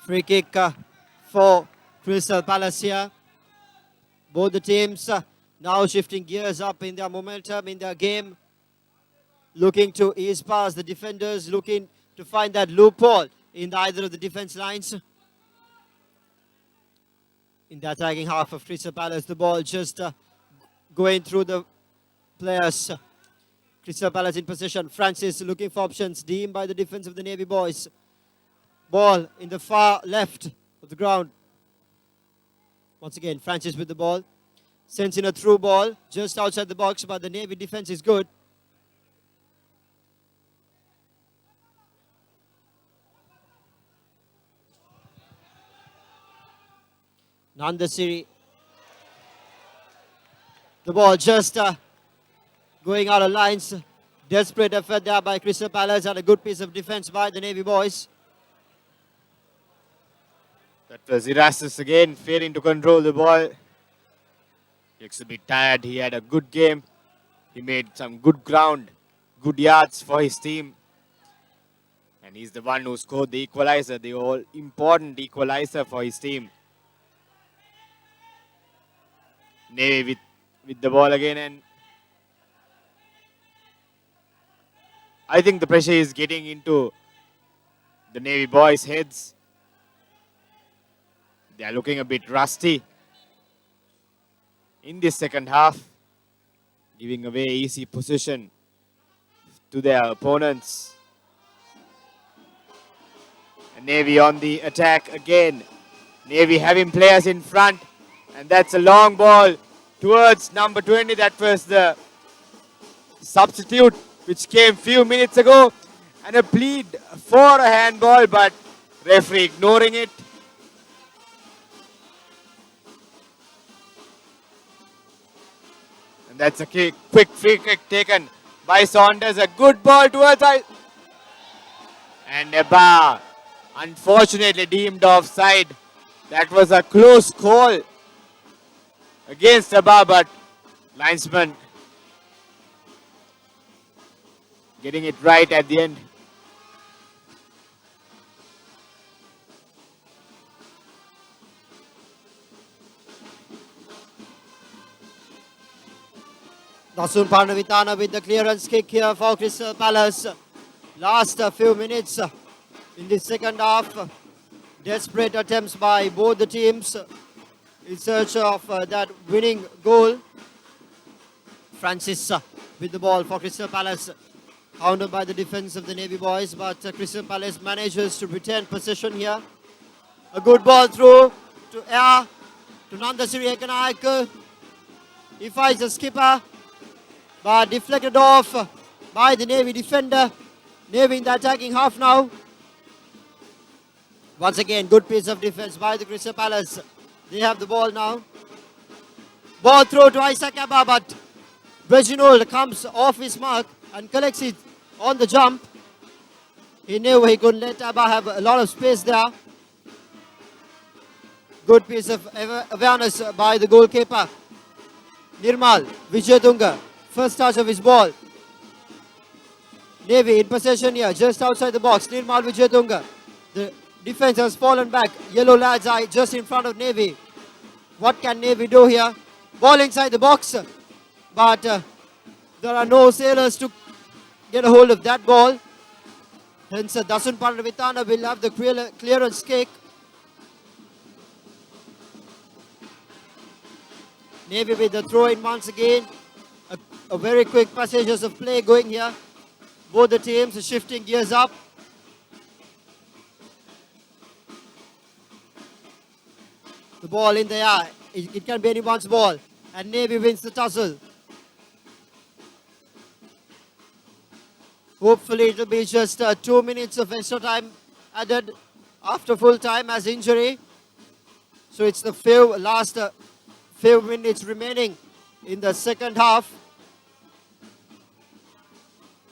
Free kick for Crystal Palace here. Both the teams now shifting gears up in their momentum, in their game. Looking to ease past the defenders, looking to find that loophole in either of the defense lines. In the attacking half of Crystal Palace, the ball just going through the players. Crystal Palace in possession. Francis looking for options, deemed by the defense of the Navy boys. Ball in the far left of the ground. Once again, Francis with the ball. Sends in a through ball just outside the box, but the Navy defense is good. Nandasiri. The ball just going out of lines. Desperate effort there by Crystal Palace and a good piece of defense by the Navy boys. That was Erastus again, failing to control the ball. He looks a bit tired. He had a good game. He made some good ground, good yards for his team. And he's the one who scored the equalizer, the all-important equalizer for his team. Navy with the ball again, and I think the pressure is getting into the Navy boys' heads. They are looking a bit rusty in this second half, giving away easy position to their opponents. And Navy on the attack again. Navy having players in front, and that's a long ball towards number 20. That was the substitute which came few minutes ago, and a plead for a handball, but referee ignoring it. And that's a quick free kick taken by Saunders. A good ball towards and Eba, unfortunately deemed offside. That was a close call against Eba, but linesman getting it right at the end. Dasun Parnavitana with the clearance kick here for Crystal Palace. Last few minutes in the second half. Desperate attempts by both the teams in search of that winning goal. Francis with the ball for Crystal Palace. Countered by the defense of the Navy boys, but Crystal Palace manages to retain possession here. A good ball through to air to Nandasiri Ekanaik. He finds the skipper, but deflected off by the Navy defender. Navy in the attacking half now. Once again, good piece of defense by the Crystal Palace. They have the ball now. Ball through to Isaac Abba, but Reginald comes off his mark and collects it on the jump. He knew he couldn't let Abba have a lot of space there. Good piece of awareness by the goalkeeper. Nirmal Vijayatunga, first touch of his ball. Navy in possession here, just outside the box. Nirmal Vijayatunga. The defense has fallen back. Yellow lads are just in front of Navy. What can Navy do here? Ball inside the box. But there are no sailors to get a hold of that ball. Hence, Dasun Parnavitana will have the clearance kick. Navy with the throw in once again. A very quick passages of play going here. Both the teams are shifting gears up. The ball in the air. It can be anyone's ball. And Navy wins the tussle. Hopefully it will be just 2 minutes of extra time added after full time as injury. So it's the last few minutes remaining in the second half.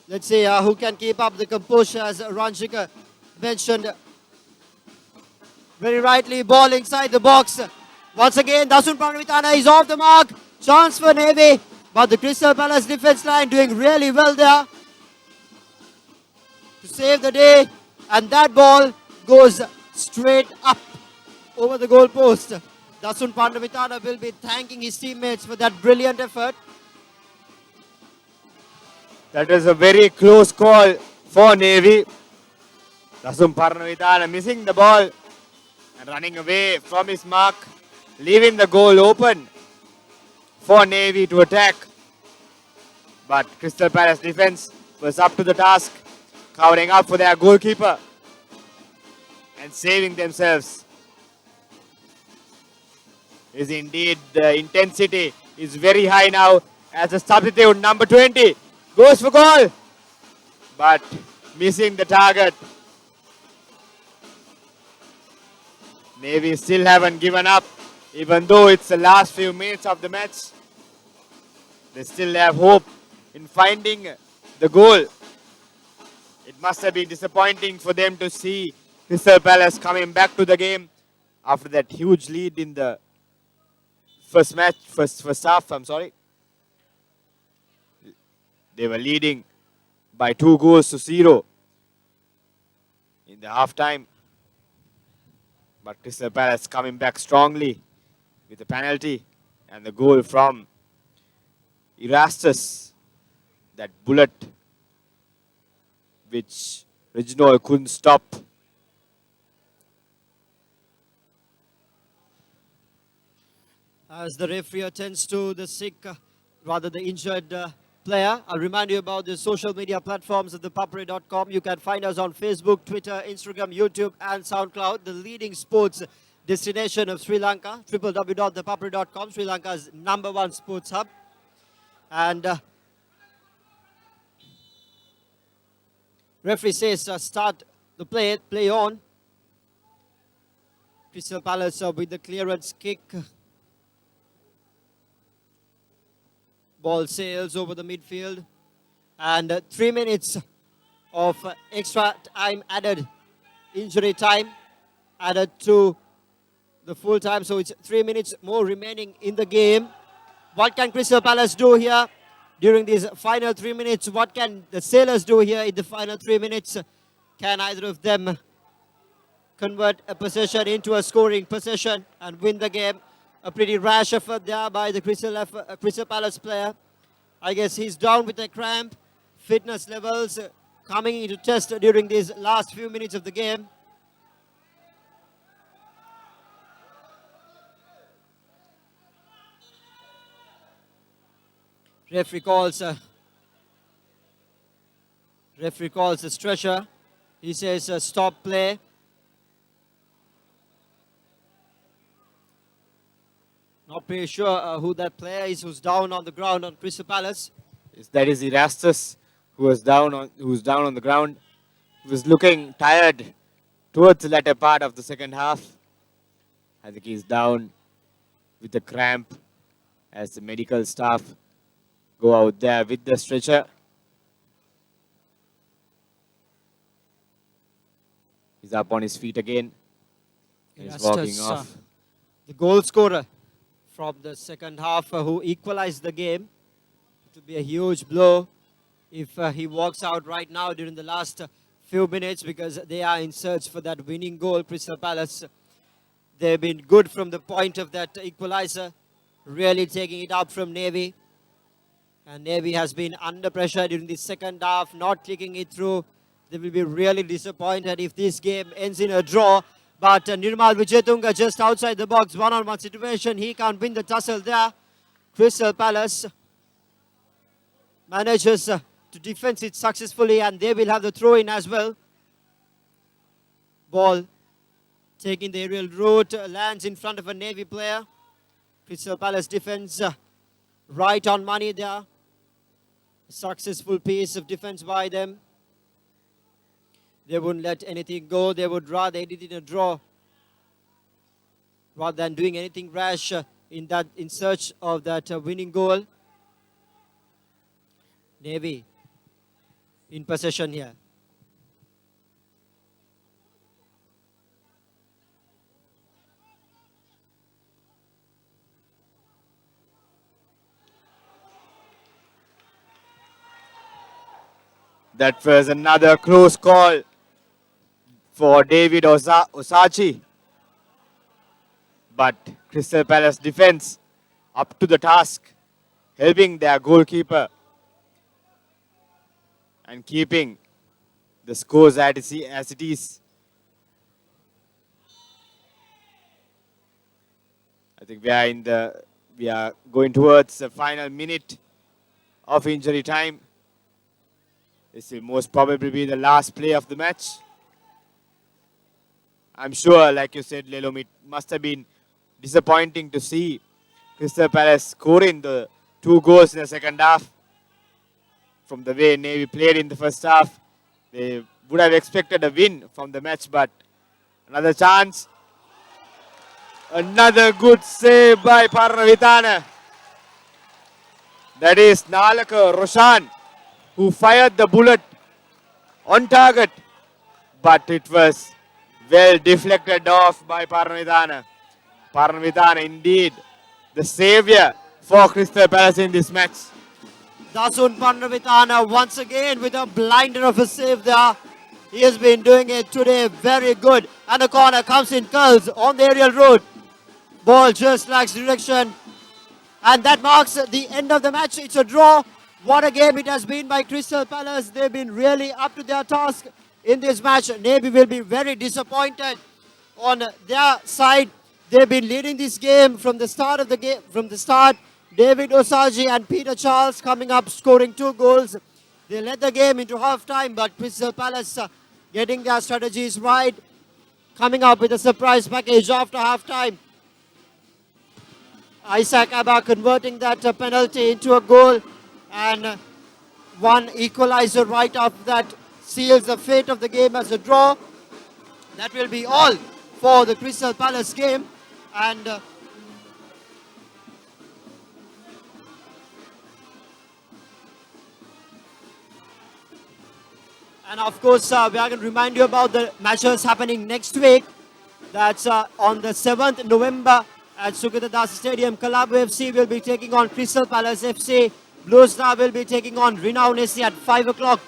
Let's see who can keep up the composure, as Ranjika mentioned. Very rightly, ball inside the box. Once again, Dasun Parnavitana is off the mark. Chance for Navy. But the Crystal Palace defense line doing really well there to save the day. And that ball goes straight up over the goal post. Dasun Parnavitana will be thanking his teammates for that brilliant effort. That is a very close call for Navy. Dasun Parnavitana missing the ball and running away from his mark, leaving the goal open for Navy to attack. But Crystal Palace defense was up to the task, covering up for their goalkeeper and saving themselves. Is indeed the intensity is very high now as a substitute number 20 goes for goal, but missing the target. Navy still haven't given up, even though it's the last few minutes of the match. They still have hope in finding the goal. It must have been disappointing for them to see Crystal Palace coming back to the game after that huge lead in the first half. They were leading by 2-0 in the half time. But Crystal Palace coming back strongly with a penalty and the goal from Erastus. That bullet which Reginald couldn't stop. As the referee attends to the sick, the injured player, I'll remind you about the social media platforms of ThePapare.com. You can find us on Facebook, Twitter, Instagram, YouTube, and SoundCloud, the leading sports destination of Sri Lanka, www.thepapare.com, Sri Lanka's #1 sports hub. And referee says start the play on. Crystal Palace with the clearance kick. Ball sails over the midfield. And 3 minutes of extra time added. Injury time added to the full time. So it's 3 minutes more remaining in the game. What can Crystal Palace do here during these final 3 minutes? What can the Sailors do here in the final 3 minutes? Can either of them convert a possession into a scoring possession and win the game? A pretty rash effort there by the Crystal Palace player. I guess he's down with a cramp. Fitness levels coming into test during these last few minutes of the game. Referee calls a stretcher. He says stop play. Not pretty sure who that player is who's down on the ground on Crystal Palace. That is Erastus, who's down on the ground. He was looking tired towards the latter part of the second half. I think he's down with a cramp as the medical staff go out there with the stretcher. He's up on his feet again. He's walking off. The goal scorer from the second half who equalized the game. It would be a huge blow if he walks out right now during the last few minutes, because they are in search for that winning goal. Crystal Palace, they've been good from the point of that equalizer, really taking it up from Navy. And Navy has been under pressure during the second half, not kicking it through. They will be really disappointed if this game ends in a draw. But Nirmal Vijayatunga just outside the box, one-on-one situation. He can't win the tussle there. Crystal Palace manages to defend it successfully, and they will have the throw-in as well. Ball taking the aerial route, lands in front of a Navy player. Crystal Palace defense right on money there. A successful piece of defense by them. They wouldn't let anything go. They would rather end it in a draw rather than doing anything rash in search of that winning goal. Navy in possession here. That was another close call for David Osachi. But Crystal Palace defense up to the task, helping their goalkeeper and keeping the scores as it is. I think we are going towards the final minute of injury time. This will most probably be the last play of the match. I'm sure, like you said, Lelom, it must have been disappointing to see Crystal Palace scoring the 2 goals in the second half. From the way Navy played in the first half, they would have expected a win from the match, but another chance. Another good save by Parnavitana. That is Nalaka Roshan, who fired the bullet on target, but it was well deflected off by Parnavitana. Parnavitana indeed the saviour for Crystal Palace in this match. Dasun Parnavitana once again with a blinder of a save there. He has been doing it today very good. And the corner comes in curls on the aerial route. Ball just lacks direction. And that marks the end of the match. It's a draw. What a game it has been by Crystal Palace. They've been really up to their task in this match. Navy will be very disappointed on their side. They've been leading this game from the start of the game. From the start, David Osaji and Peter Charles coming up, scoring 2 goals. They led the game into half-time, but Crystal Palace getting their strategies right, coming up with a surprise package after half-time. Isaac Abba converting that penalty into a goal, and one equalizer right after that seals the fate of the game as a draw. That will be all for the Crystal Palace game. And of course, we are going to remind you about the matches happening next week. That's on the 7th November at Sukita Das Stadium. Colombo FC will be taking on Crystal Palace FC. Blue Star will be taking on Renown SC at 5 o'clock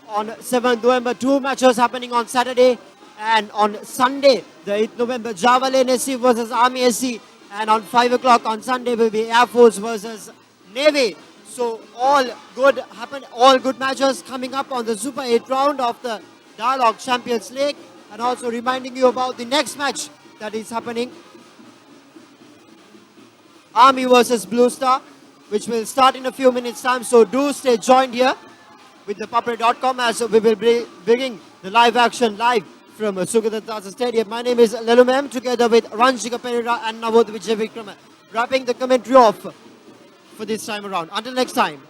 on 7th November. 2 matches happening on Saturday. And on Sunday, the 8th November, Javelin SC versus Army SC. And on 5 o'clock on Sunday will be Air Force versus Navy. So all good matches coming up on the Super 8 round of the Dialog Champions League, and also reminding you about the next match that is happening, Army versus Blue Star, which will start in a few minutes time. So do stay joined here with ThePapare.com as we will be bringing the live action live from Sugathadasa Stadium. My name is Lelumem, together with Ranjika Perera and Navod Vijay Vikram, wrapping the commentary off for this time around. Until next time.